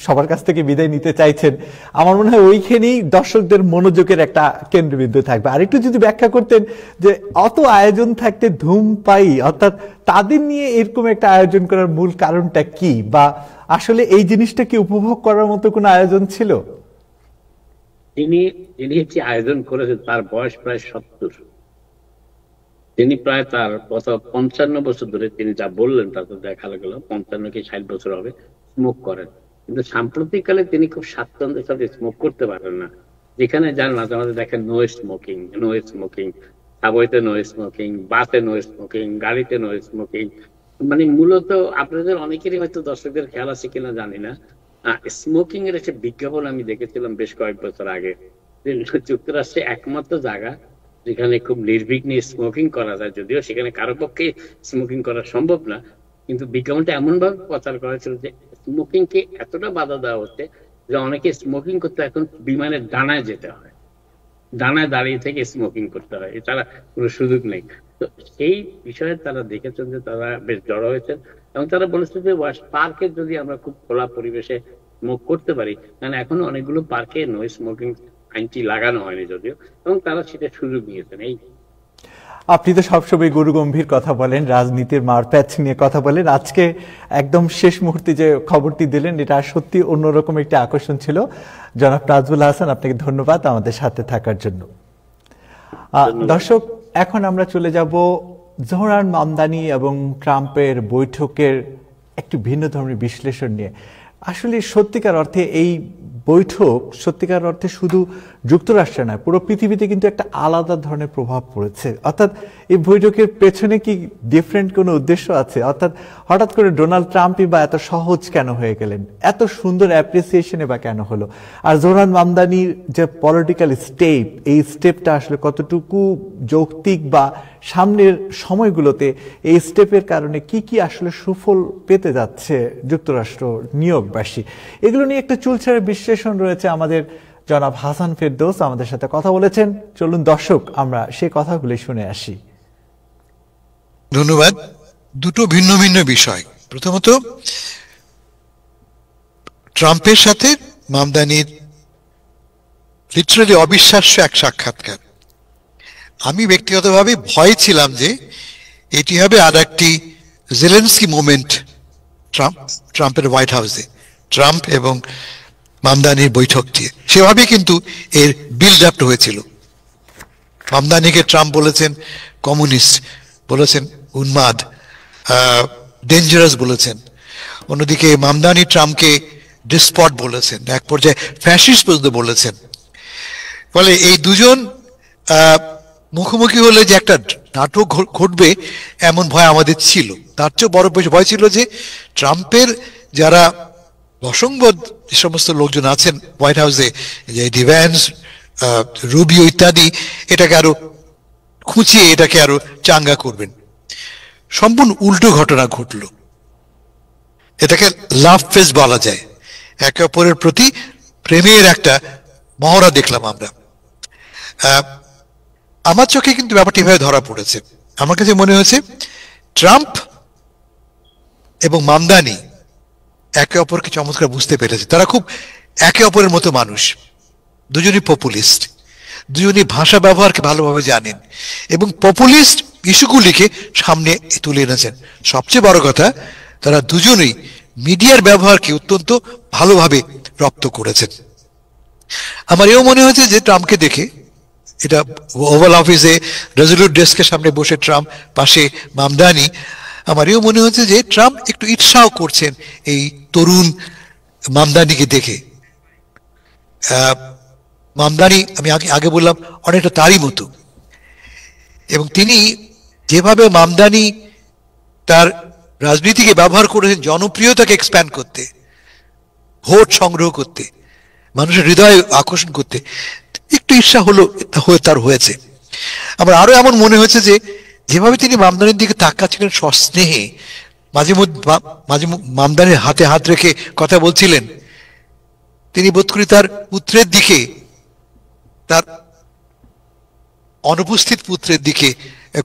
সবার কাছ থেকে বিদায় নিতে চাইছেন, আমার মনে হয় ওইখানেই দর্শকদের মনোযোগের একটা কেন্দ্রবিন্দু থাকবে। আর একটু যদি ব্যাখ্যা করতেন যে অত আয়োজন থাকতে ধূমপায়ী, অর্থাৎ তাদের নিয়ে এরকম একটা আয়োজন করার মূল কারণটা কি, বা আসলে এই জিনিসটা কি উপভোগ করার মতো কোনো আয়োজন ছিল? যিনি যে আয়োজন করেছেন তার বয়স প্রায় 70। তিনি প্রায় তার 55 বছর ধরে, তিনি যা বললেন তাতে দেখা গেল 55 কি 60 বছর হবে, স্মোক করেন। কিন্তু সাম্প্রতিককালে তিনি খুব স্বাচ্ছন্দ্যের সাথে স্মোক করতে পারেন না। যেখানে যান মাঝে মাঝে দেখেন নো স্মোকিং, নো স্মোকিং, সাবওয়েতে নো স্মোকিং, বাসে নো স্মোকিং, গাড়িতে নো স্মোকিং। মানে মূলত আপনাদের অনেকেরই হয়তো দর্শকদের খেয়াল আছে কিনা জানি না, স্মোকিং এর একটা বিজ্ঞাপন আমি দেখেছিলাম বেশ কয়েক বছর আগে। যুক্তরাষ্ট্রে একমাত্র জায়গা যেখানে খুব নির্বিঘ্নে স্মোকিং করা যায়, যদিও সেখানে কারো পক্ষে স্মোকিং করা সম্ভব না, কিন্তু বিজ্ঞাপনটা এমন ভাবে প্রচার করা ছিল যে স্মোকিং কে এতটা বাধা দেওয়া হচ্ছে যে অনেকে স্মোকিং করতে এখন বিমানের ডানায় যেতে হয়, ডানায় দাঁড়িয়ে থেকে স্মোকিং করতে হয়, এছাড়া কোনো সুযোগ নেই। তো সেই বিষয়ে তারা দেখেছেন যে তারা বেশ জড়ো হয়েছেন, এবং তারা বলেছে যে পার্কে যদি আমরা খুব খোলা পরিবেশে স্মোক করতে পারি, কারণ এখনো অনেকগুলো পার্কে নো স্মোকিং আইনটি লাগানো হয়নি যদিও, এবং তারা সেটা সুযোগ নিয়েছেন। এই আপনি তো সবসময় গুরু গম্ভীর কথা বলেন, রাজনীতির মারপ্যাচ নিয়ে কথা বলেন। আজকে একদম শেষ মুহূর্তে যে খবরটি দিলেন, এটা সত্যি অন্যরকম একটা আকর্ষণ ছিল। জনাব নাজমুল হাসান, আপনাকে ধন্যবাদ আমাদের সাথে থাকার জন্য। দর্শক, এখন আমরা চলে যাব জোহরান মামদানি এবং ট্রাম্পের বৈঠকের একটু ভিন্ন ধরনের বিশ্লেষণ নিয়ে। আসলে সত্যিকার অর্থে এই বৈঠক সত্যিকার অর্থে শুধু যুক্তরাষ্ট্রে নয়, পুরো পৃথিবীতে কিন্তু একটা আলাদা ধরনের প্রভাব পড়েছে। অর্থাৎ এই বৈঠকের পেছনে কি ডিফারেন্ট কোনো উদ্দেশ্য আছে? অর্থাৎ হঠাৎ করে ডোনাল্ড ট্রাম্পই বা এত সহজ কেন হয়ে গেলেন, এত সুন্দর অ্যাপ্রিসিয়েশনে বা কেন হলো? আর জোহরান মামদানির যে পলিটিক্যাল স্টেপ, এই স্টেপটা আসলে কতটুকু যৌক্তিক, বা সামনের সময়গুলোতে এই স্টেপের কারণে কি কি আসলে সুফল পেতে যাচ্ছে যুক্তরাষ্ট্র নিয়োগবাসী, এগুলো নিয়ে একটা চুলছাড়া বিশ্লেষণ রয়েছে। আমাদের জনাব হাসান ফেরদৌস আমাদের সাথে কথা বলেছেন। চলুন দর্শক, আমরা সেই কথাগুলি শুনে আসি। ধন্যবাদ। দুটো ভিন্ন ভিন্ন বিষয়। প্রথমত, ট্রাম্পের সাথে মামদানির লিটারালি অবিশ্বাস্য এক সাক্ষাৎকার। আমি ব্যক্তিগতভাবে ভয় ছিলাম যে এটি হবে আর একটি জেলেনস্কি মোমেন্ট ট্রাম্পের হোয়াইট হাউসে, ট্রাম্প এবং মামদানির বৈঠকটি। সেভাবে কিন্তু এর বিল্ড আপ হয়েছিল। মামদানিকে ট্রাম্প বলেছেন কমিউনিস্ট, বলেছেন উন্মাদ, ডেঞ্জারাস বলেছেন। অন্যদিকে মামদানি ট্রাম্পকে ডিসপট বলেছেন, এক পর্যায়ে ফ্যাসিস্ট পর্যন্ত বলেছেন। ফলে এই দুজন মুখোমুখি হলে যে একটা নাটক ঘটবে এমন ভয় আমাদের ছিল। তার চেয়ে বড় ভয় ছিল যে ট্রাম্পের যারা বসংবদ যে সমস্ত লোকজন আছেন হোয়াইট হাউসে, যে ডিভ্যান্স, রুবিও ইত্যাদি, এটাকে আরো খুঁচিয়ে এটাকে আরো চাঙ্গা করবেন। সম্পূর্ণ উল্টো ঘটনা ঘটল। এটাকে লাভ ফেস বলা যায়। একে অপরের প্রতি প্রেমের একটা মহড়া দেখলাম আমরা। আমার চোখে কিন্তু ব্যাপারটি এভাবে ধরা পড়েছে। আমার কাছে মনে হয়েছে ট্রাম্প এবং মামদানি একে অপরকে চমৎকার বুঝতে পেরেছে। তারা খুব একে অপরের মতো মানুষ, দুজনই পপুলিস্ট, দুজনই ভাষা ব্যবহারকে ভালোভাবে জানেন এবং পপুলিস্ট ইস্যুগুলিকে সামনে তুলে এনেছেন। সবচেয়ে বড় কথা, তারা দুজনেই মিডিয়ার ব্যবহারকে অত্যন্ত ভালোভাবে রপ্ত করেছেন। আমার এও মনে হয়েছে যে ট্রাম্পকে দেখে, এটা ওভাল অফিসে রেজলিউট ডেস্কের সামনে বসে ট্রাম্প, পাশে মামদানি, আমার এও মনে হচ্ছে যে ট্রাম্প একটু ঈর্ষাও করছেন এই তরুণ মামদানিকে দেখে। মামদানি, আমি আগে বললাম, অনেকটা তারই মতো, এবং তিনি যেভাবে মামদানি তার রাজনীতিকে ব্যবহার করেছেন জনপ্রিয়তাকে এক্সপ্যান্ড করতে, ভোট সংগ্রহ করতে, মানুষের হৃদয় আকর্ষণ করতে। একটু ঈর্ষা হলো তার হয়েছে। আমার আরো এমন মনে হয়েছে যে যেভাবে তিনি মামদানির দিকে তাকাচ্ছিলেন সস্নেহে, মাঝে মাঝে মামদানির হাতে হাত রেখে কথা বলছিলেন, তিনি বোধ করি তার পুত্রের দিকে, তার অনুপস্থিত পুত্রের দিকে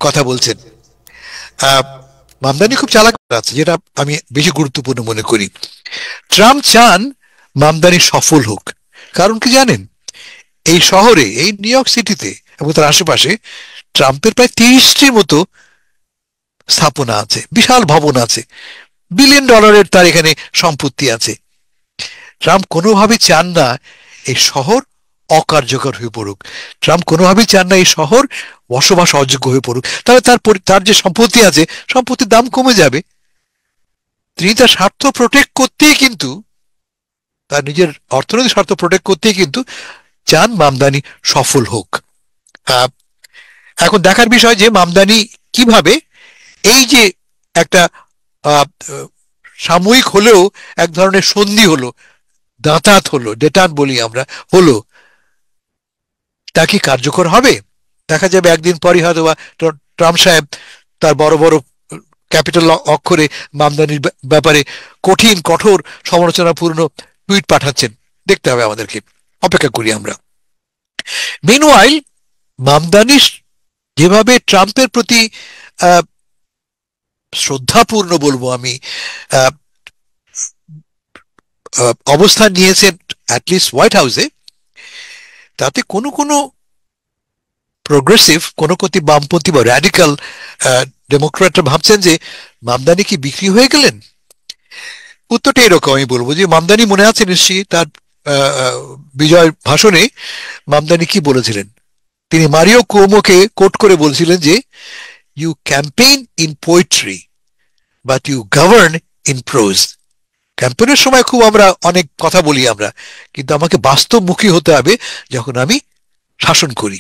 কথা বলছেন। মামদানি খুব চালাক আছে, যেটা আমি বেশি গুরুত্বপূর্ণ মনে করি। ট্রাম্প চান মামদানি সফল হোক, কারণ কি জানেন, এই শহরে, এই নিউ ইয়র্ক সিটিতে এবং তার আশেপাশে ট্রাম্পের প্রায় 30টির মতো স্থাপনা আছে, বিশাল ভবন আছে, $1 বিলিয়ন তার এখানে সম্পত্তি আছে। ট্রাম্প কোনোভাবেই চান না এই শহর অকার্যকর হয়ে পড়ুক। ট্রাম্প কোনোভাবেই চান না এই শহর বসবাস অযোগ্য হয়ে পড়ুক। তাহলে তার যে সম্পত্তি আছে, সম্পত্তির দাম কমে যাবে। তিনি তার স্বার্থ প্রোটেক্ট করতেই কিন্তু, তার নিজের অর্থনৈতিক স্বার্থ প্রোটেক্ট করতেই কিন্তু চান মামদানি সফল হোক। এখন দেখার বিষয় যে মামদানি কিভাবে এই যে একটা সাময়িক হলেও এক ধরনের সন্ধি হলো, দাঁতাত হলো, ডেটান বলি আমরা, হলো, তা কি কার্যকর হবে? দেখা যাবে একদিন পরই হয়তো বা ট্রাম্প সাহেব তার বড় বড় ক্যাপিটাল অক্ষরে মামদানির ব্যাপারে কঠিন কঠোর সমালোচনাপূর্ণ টুইট পাঠাচ্ছেন। দেখতে হবে আমাদেরকে, অপেক্ষা করি আমরা। মিনওয়াইল মামদানি যেভাবে ট্রাম্পের প্রতি শ্রদ্ধাপূর্ণ বলবো আমি অবস্থান নিয়েছেন অ্যাটলিস্ট হোয়াইট হাউসে, তাতে কোনো কোনো প্রোগ্রেসিভ, কোনো বামপন্থী বা র্যাডিক্যাল ডেমোক্র্যাটরা ভাবছেন যে মামদানি কি বিক্রি হয়ে গেলেন। উত্তরটা এরকম, আমি বলবো যে মামদানি মনে আছে নিশ্চয়ই তার বিজয় ভাষণে মামদানি কি বলেছিলেন। তিনি মারিও কুওমোকে কোট করে বলছিলেন যে you campaign in poetry but you govern in prose. ক্যাম্পেইনের সময় খুব আমরা অনেক কথা বলি আমরা, কিন্তু আমাকে বাস্তবমুখী হতে হবে যখন আমি শাসন করি।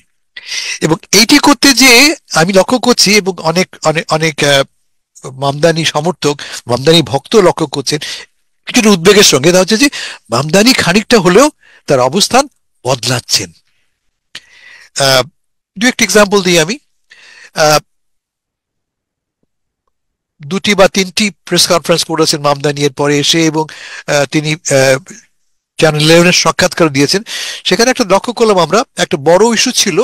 এবং এইটি করতে যে আমি লক্ষ্য করছি, এবং অনেক অনেক অনেক মামদানি সমর্থক, মামদানি ভক্ত লক্ষ্য করছেন কিছু উদ্বেগের সঙ্গে, তা হচ্ছে যে মামদানি খানিকটা হলেও তার অবস্থান বদলাচ্ছেন। দু একটি এক্সাম্পল দিই আমি। 2টি বা 3টি প্রেস কনফারেন্স করেছেন মামদানি এর পরে এসে, এবং তিনি চ্যানেল 11-এর সাক্ষাৎকার দিয়েছেন। সেখানে একটা লক্ষ্য করলাম আমরা, একটা বড় ইস্যু ছিল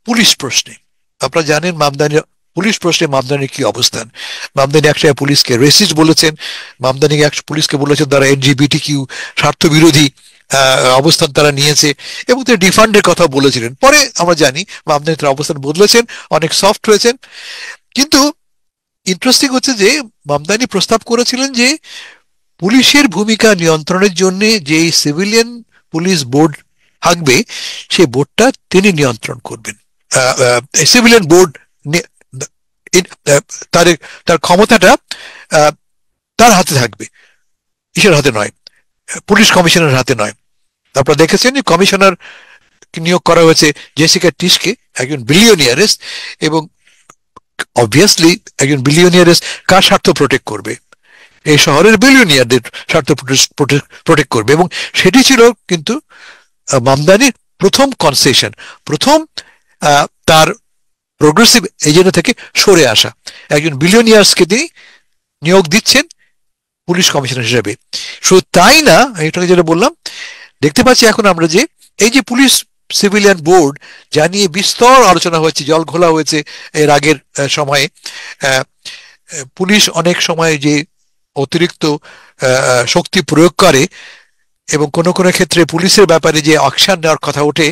পুলিশ প্রশ্নে। আপনারা জানেন মামদানির পুলিশ প্রশ্নে মামদানির কি অবস্থান। মামদানি একসময় পুলিশকে রেসিস্ট বলেছেন, মামদানি পুলিশকে বলেছেন তারা LGBTQ স্বার্থ বিরোধী অবস্থান তারা নিয়েছে, এবং তিনি ডিফান্ডের কথা বলেছিলেন। পরে আমরা জানি মামদানি তার অবস্থান বদলেছেন, অনেক সফট হয়েছেন। কিন্তু ইন্টারেস্টিং হচ্ছে যে মামদানি প্রস্তাব করেছিলেন যে পুলিশের ভূমিকা নিয়ন্ত্রণের জন্য যে সিভিলিয়ান পুলিশ বোর্ড থাকবে, সেই বোর্ডটা তিনি নিয়ন্ত্রণ করবেন। সিভিলিয়ান বোর্ড তার ক্ষমতাটা তার হাতে থাকবে, ইসের হাতে নয়, পুলিশ কমিশনার হাতে নয়। আপনারা দেখেছেন যে কমিশনার নিয়োগ করা হয়েছে জেসিকা টিশকে, একজন বিলিয়নিয়ারেস, এবং অবভিয়াসলি একজন বিলিয়নিয়ারেস কার স্বার্থ প্রোটেক্ট করবে? এই শহরের বিলিয়নিয়ারদের স্বার্থ প্রোটেক্ট করবে। এবং সেটি ছিল কিন্তু মামদানির প্রথম কনসেশন, প্রথম তার প্রোগ্রেসিভ এজেন্ডা থেকে সরে আসা। একজন বিলিয়নিয়ার্সকে তিনি নিয়োগ দিচ্ছেন পুলিশ কমিশনার হিসেবে। শুধু তাই না, এটা যেটা বললাম, দেখতে পাচ্ছি এখন আমরা যে এই যে পুলিশ সিভিলিয়ান বোর্ড, যা নিয়ে বিস্তর আলোচনা হয়েছে, জল ঘোলা হয়েছে এর আগের সময়ে, পুলিশ অনেক সময় যে অতিরিক্ত শক্তি প্রয়োগ করে এবং কোনো কোনো ক্ষেত্রে পুলিশের ব্যাপারে যে অ্যাকশন নেওয়ার কথা ওঠে,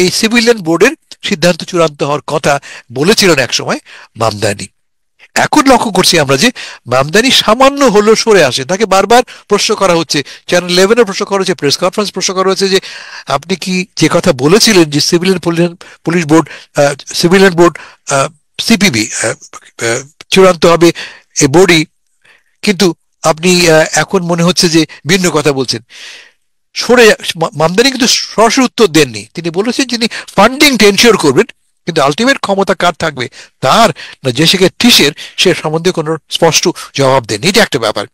এই সিভিলিয়ান বোর্ডের সিদ্ধান্ত চূড়ান্ত হওয়ার কথা বলেছিলেন এক সময় মামদানি। এখন লক্ষ্য করছি আমরা যে মামদানি সামান্য হলো সরে আসে। তাকে বারবার প্রশ্ন করা হচ্ছে, চ্যানেল 11-এ প্রশ্ন করা হচ্ছে, প্রেস কনফারেন্স প্রশ্ন করা হচ্ছে যে আপনি কি যে কথা বলেছিলেন যে civilian police board, civilian board CPB চূড়ান্ত হবে এই বোর্ডই, কিন্তু আপনি এখন মনে হচ্ছে যে ভিন্ন কথা বলছেন। মামদানি কিন্তু সরাসরি উত্তর দেননি। তিনি বলেছেন যিনি ফান্ডিং এনশিওর করবেন কিন্তু আলটিমেট ক্ষমতা কার থাকবে, তার না জেসিকা টিশের, সে সম্বন্ধে কোনো স্পষ্ট জবাব দেন। এটা একটা ব্যাপার।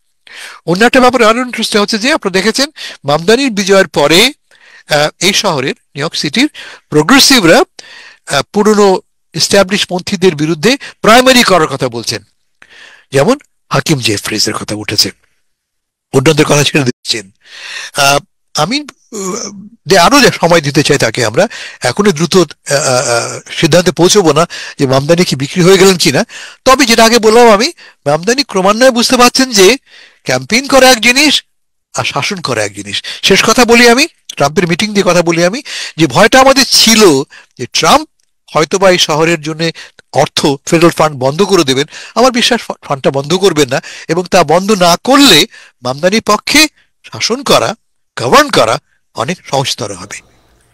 অন্য একটা ব্যাপার আরো ইন্টারেস্টিং হচ্ছে যে আপনারা দেখেছেন মামদানির বিজয়ের পরে এই শহরের নিউ ইয়র্ক সিটির প্রোগ্রেসিভরা পুরনো এস্টাবলিশ পন্থীদের বিরুদ্ধে প্রাইমারি করার কথা বলছেন। যেমন হাকিম জেফ্রিজের কথা উঠেছে, অন্যদের কথা ছেড়ে দিচ্ছেন। আমি আরো সময় দিতে চাই তাকে। আমরা এখনই দ্রুত সিদ্ধান্তে পৌঁছবো না যে মামদানি কি বিক্রি হয়ে গেলেন কিনা। তবে যেটা আগে বললাম আমি, মামদানি ক্রমান্বয়ে বুঝতে পারছেন যে ক্যাম্পেইন করা এক জিনিস আর শাসন করা এক জিনিস। শেষ কথা বলি আমি, ট্রাম্পের মিটিং দিয়ে কথা বলি আমি, যে ভয়টা আমাদের ছিল যে ট্রাম্প হয়তোবা এই শহরের জন্য অর্থ ফেডারেল ফান্ড বন্ধ করে দেবেন। আমার বিশ্বাস ফান্ডটা বন্ধ করবেন না, এবং তা বন্ধ না করলে মামদানির পক্ষে শাসন করা, গভর্ন করা অনেক সহজতর হবে।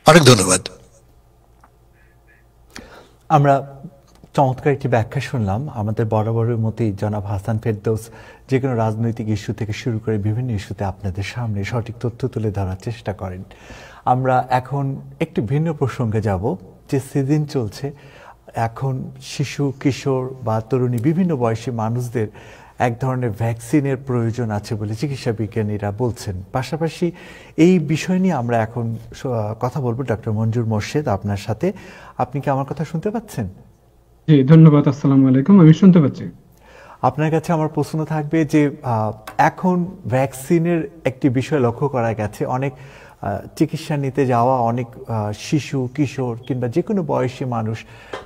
অনেক ধন্যবাদ। আমরা চমৎকার একটি ব্যাখ্যা শুনলাম। আমাদের বরাবরের মতোই জনাব হাসান ফেরদৌস যে কোনো রাজনৈতিক ইস্যু থেকে শুরু করে বিভিন্ন ইস্যুতে আপনাদের সামনে সঠিক তথ্য তুলে ধরার চেষ্টা করেন। আমরা এখন একটি ভিন্ন প্রসঙ্গে যাব। যে সিজন চলছে এখন, শিশু, কিশোর বা তরুণী বিভিন্ন বয়সী মানুষদের এক ধরনের ভ্যাকসিনের প্রয়োজন আছে বলে চিকিৎসা বিজ্ঞানীরা বলছেন। পাশাপাশি এই বিষয় নিয়ে আমরা এখন কথা বলবো ডক্টর মঞ্জুর মোর্শেদ আপনার সাথে। আপনি কি আমার কথা শুনতে পাচ্ছেন? জি, ধন্যবাদ। আসসালামু আলাইকুম, আমি শুনতে পাচ্ছি। আপনার কাছে আমার প্রশ্ন থাকবে যে এখন ভ্যাকসিনের একটি বিষয় লক্ষ্য করা গেছে, অনেক চিকিৎসা নিতে যাওয়া অনেক শিশু, কিশোর কিংবা যে কোনো বয়সী মানুষ,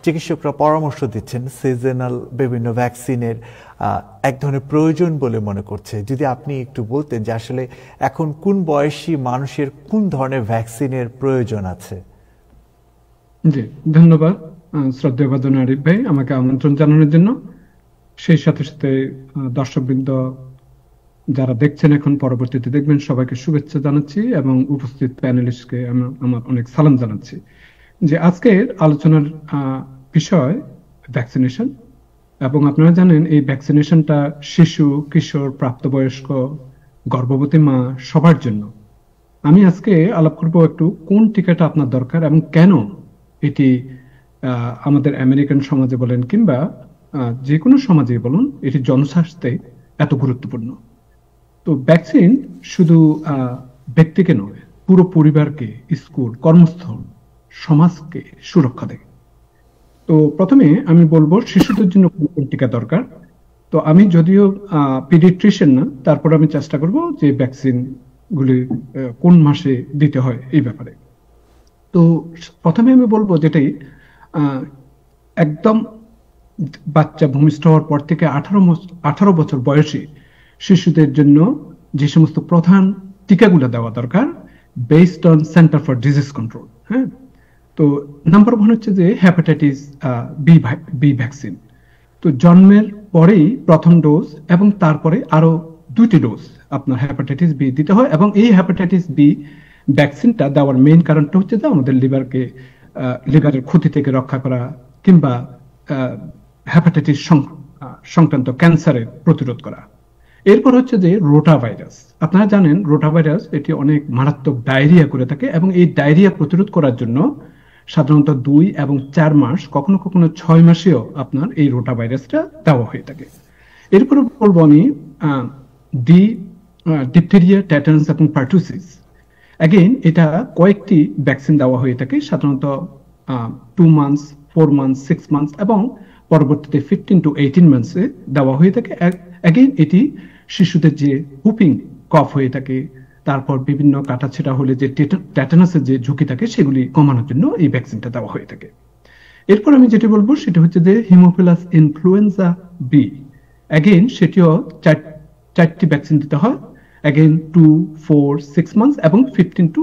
চিকিৎসকরা পরামর্শ দিচ্ছেন সিজনাল বিভিন্ন ভ্যাকসিনের এক ধরনের প্রয়োজন বলে মনে করছে। যদি আপনি একটু বলতেন যে আসলে এখন কোন বয়সী মানুষের কোন ধরনের ভ্যাকসিনের প্রয়োজন আছে। জি, ধন্যবাদ শ্রদ্ধেয় ভাজন আরিফ ভাই আমাকে আমন্ত্রণ জানানোর জন্য। সেই সাথে সাথে দর্শকবৃন্দ যারা দেখছেন, এখন পরবর্তীতে দেখবেন, সবাইকে শুভেচ্ছা জানাচ্ছি এবং উপস্থিত প্যানেলিস্টকে আমার অনেক সালাম জানাচ্ছি। যে আজকের আলোচনার বিষয় ভ্যাকসিনেশন, এবং আপনারা জানেন এই ভ্যাকসিনেশনটা শিশু, কিশোর, প্রাপ্তবয়স্ক, গর্ভবতী মা সবার জন্য। আমি আজকে আলাপ করব একটু কোন টিকাটা আপনার দরকার এবং কেন এটি আমাদের আমেরিকান সমাজে বলেন কিংবা যে কোনো সমাজে বলুন, এটি জনস্বাস্থ্যে এত গুরুত্বপূর্ণ। তো ভ্যাকসিন শুধু ব্যক্তিকে নয়, পুরো পরিবারকে, স্কুল, কর্মস্থল, সমাজকে সুরক্ষা দেয়। তো প্রথমে আমি বলবো শিশুদের জন্য কোন টিকা দরকার। তো আমি যদিও পিডিয়াট্রিশিয়ান না, তারপর আমি চেষ্টা করব যে ভ্যাকসিন গুলি কোন মাসে দিতে হয় এই ব্যাপারে। তো প্রথমে আমি বলবো যেটাই একদম বাচ্চা ভূমিষ্ঠ হওয়ার পর থেকে 18 বছর বয়সী শিশুদের জন্য যে সমস্ত প্রধান টিকাগুলো দেওয়া দরকার based on centre for disease control. হ্যাঁ, তো নাম্বার 1 হচ্ছে যে হেপাটাইটিস বি ভ্যাকসিন। তো জন্মের পরেই প্রথম ডোজ এবং তারপরে আরো 2টি ডোজ আপনার হেপাটাইটিস বি দিতে হয়। এবং এই হেপাটাইটিস বি ভ্যাকসিনটা দেওয়ার মেইন কারণটা হচ্ছে যে আমাদের লিভারের ক্ষতি থেকে রক্ষা করা কিংবা হেপাটাইটিস সংক্রান্ত ক্যান্সারের প্রতিরোধ করা। এরপর হচ্ছে যে রোটা ভাইরাস। আপনারা জানেন রোটা ভাইরাস এটি অনেক মারাত্মক ডায়রিয়া করে থাকে, এবং এই ডায়রিয়া প্রতিরোধ করার জন্য সাধারণত 2 এবং 4 মাস, কখনো কখনো 6 মাসেও আপনার এই রোটা ভাইরাসটা দেওয়া হয়ে থাকে। এরপর বলবো আমি ডিপথেরিয়া, টেটানাস এবং পার্টুসিস। অ্যাগেইন এটা কয়েকটি ভ্যাকসিন দেওয়া হয়ে থাকে, সাধারণত 2 মান্থস, 4 মান্থস, 6 মান্থস এবং পরবর্তীতে 15 to 18 মান্থসে দেওয়া হয়ে থাকে। অ্যাগেইন এটি শিশুদের যে হুপিং কফ হয়ে থাকে, তারপর বিভিন্ন কাটাছেঁড়া হলে যে টেটানাসের যে ঝুঁকি থাকে সেগুলি কমানোর জন্য এই ভ্যাকসিনটা দেওয়া হয়ে থাকে। এরপর আমি যেটি বলবো সেটা হচ্ছে যে হিমোফিলাস ইনফ্লুয়েঞ্জা বি। অ্যাগেইন সেটিও 4টি ভ্যাকসিন দিতে হয়। অ্যাগেইন 2, 4, 6 মান্থস এবং 15 to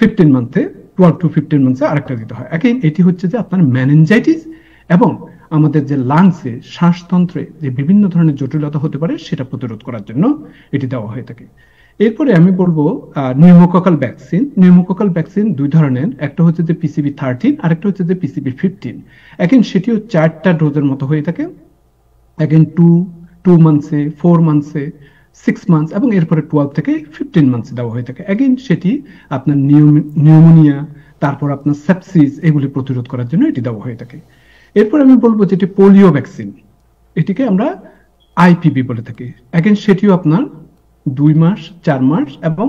15 মান্থে, 12 to 15 মান্থসে আরেকটা দিতে হয়। অ্যাগেইন এটি হচ্ছে যে আপনার মেনিনজাইটিস এবং আমাদের যে লাংসে, শ্বাসতন্ত্রে যে বিভিন্ন ধরনের জটিলতা হতে পারে সেটা প্রতিরোধ করার জন্য এটি দেওয়া হয়ে থাকে। এরপরে আমি বলবো নিউমোককাল ভ্যাকসিন। নিউমোককাল ভ্যাকসিন 2 ধরনের, একটা হচ্ছে যে PCV13, আরেকটা হচ্ছে যে PCV15। এখন সেটিও 4টা ডোজের মতো হয়ে থাকে। এখন 2 মান্থসে, 4 মান্থসে, 6 মান্থস এবং এরপরে 12 থেকে 15 মান্থস দেওয়া হয়ে থাকে। অ্যাগেইন সেটি আপনার নিউমোনিয়া, তারপর আপনার সেপসিস, এগুলি প্রতিরোধ করার জন্য এটি দেওয়া হয়ে থাকে। এরপর আমি বলবো যেটি পোলিও ভ্যাকসিন, এটিকে আমরা আইপিভি বলে থাকি। এখন সেটিও আপনার 2 মাস, 4 মাস এবং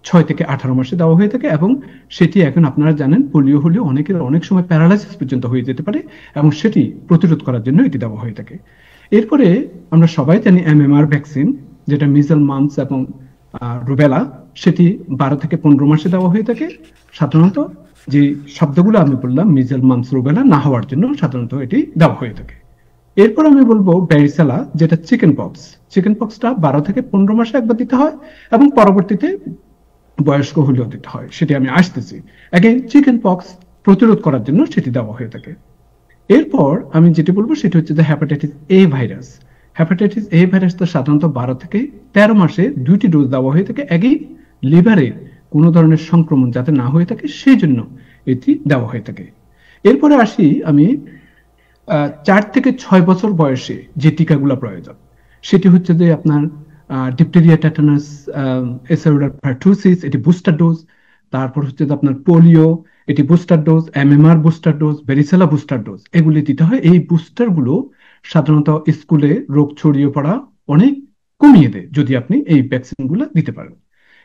6 থেকে 18 মাসে দেওয়া হয়ে থাকে, এবং সেটি এখন আপনারা জানেন পোলিও হলেও অনেকের অনেক সময় প্যারালাইসিস পর্যন্ত হয়ে যেতে পারে, এবং সেটি প্রতিরোধ করার জন্য এটি দেওয়া হয়ে থাকে। এরপরে আমরা সবাই জানি এমএমআর ভ্যাকসিন, যেটা মিজল, মাম্পস এবং রুবেলা, সেটি 12 থেকে 15 মাসে দেওয়া হয়ে থাকে। সাধারণত যে শব্দগুলো আমি বললাম মিজল, মাম্পস, রুবেলা না হওয়ার জন্য সাধারণত এটি দেওয়া হয়ে থাকে। এরপর আমি বলবো ব্যারিসেলা, যেটা চিকেন পক্স। চিকেন পক্সটা 12 থেকে 15 মাসে একবার দিতে হয়, এবং পরবর্তীতে বয়স্ক হলেও দিতে হয়, সেটি আমি আসতেছি। আগে চিকেন পক্স প্রতিরোধ করার জন্য সেটি দেওয়া হয়ে থাকে। এরপর আমি যেটি বলবো সেটি হচ্ছে যে হ্যাপাটাইটিস এ ভাইরাস। হ্যাপাটাইটিস এ ভাইরাস তো সাধারণত 12 থেকে 13 মাসে 2টি ডোজ দেওয়া হয়ে থাকে। আগে লিভারে কোনো ধরনের সংক্রমণ যাতে না হয়ে থাকে সেই জন্য এটি দেওয়া হয়ে থাকে। এরপরে আসি আমি 4 থেকে 6 বছর বয়সে যে টিকাগুলো প্রয়োজন, সেটি হচ্ছে যে আপনার ডিপথেরিয়া, টেটানাস, এসেরুলার পারটুসিস, এটি বুস্টার ডোজ। তারপর হচ্ছে যে আপনার পোলিও, এটি booster dose, MMR booster dose, ভেরিসেলা booster dose, এগুলি দিতে হয়। এই বুস্টার গুলো সাধারণত স্কুলে রোগ ছড়িয়ে পড়া অনেক কমিয়ে দেয় যদি আপনি এই ভ্যাকসিন গুলো দিতে পারেন।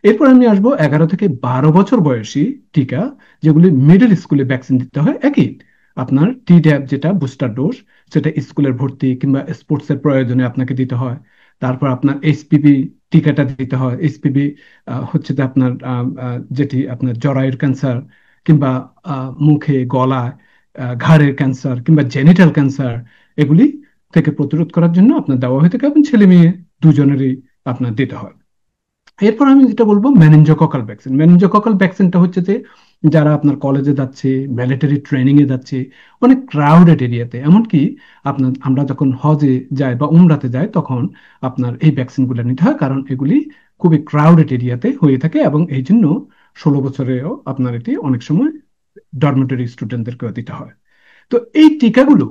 এরপর আমি আসবো 11 থেকে 12 বছর বয়সী টিকা, যেগুলি মিডল স্কুলে ভ্যাকসিন দিতে হয়। একই আপনার টিড্যাব, যেটা বুস্টার ডোজ, সেটা স্কুলের ভর্তি কিংবা স্পোর্টসের প্রয়োজনে আপনাকে দিতে হয়। তারপর আপনার এইচপিভি টিকাটা দিতে হয়। এইচপিভি হচ্ছে যে আপনার যেটি আপনার জরায়ুর ক্যান্সার কিংবা মুখে, গলায়, ঘাড়ের ক্যান্সার কিংবা জেনিটাল ক্যান্সার, এগুলি থেকে প্রতিরোধ করার জন্য আপনার দেওয়া হয়ে থাকে, এবং ছেলে মেয়ে দুজনেরই আপনার দিতে হয়। এরপর আমি যেটা বলবো মেনিনজোককাল ভ্যাকসিন। মেনিনজোককাল ভ্যাকসিনটা হচ্ছে যে যারা আপনার কলেজে যাচ্ছে, মিলিটারি ট্রেনিং এ যাচ্ছে, অনেক ক্রাউডেড এরিয়াতে, এমনকি আপনার আমরা যখন হজে যাই বা উমরাতে যাই তখন আপনার এই ভ্যাকসিনগুলো নিতে হয়, কারণ এগুলি খুবই ক্রাউডেড এরিয়াতে হয়ে থাকে, এবং এই জন্য 16 বছরেও আপনার এটি অনেক সময় ডরমেটরি স্টুডেন্টদেরকেও দিতে হয়। তো এই টিকাগুলো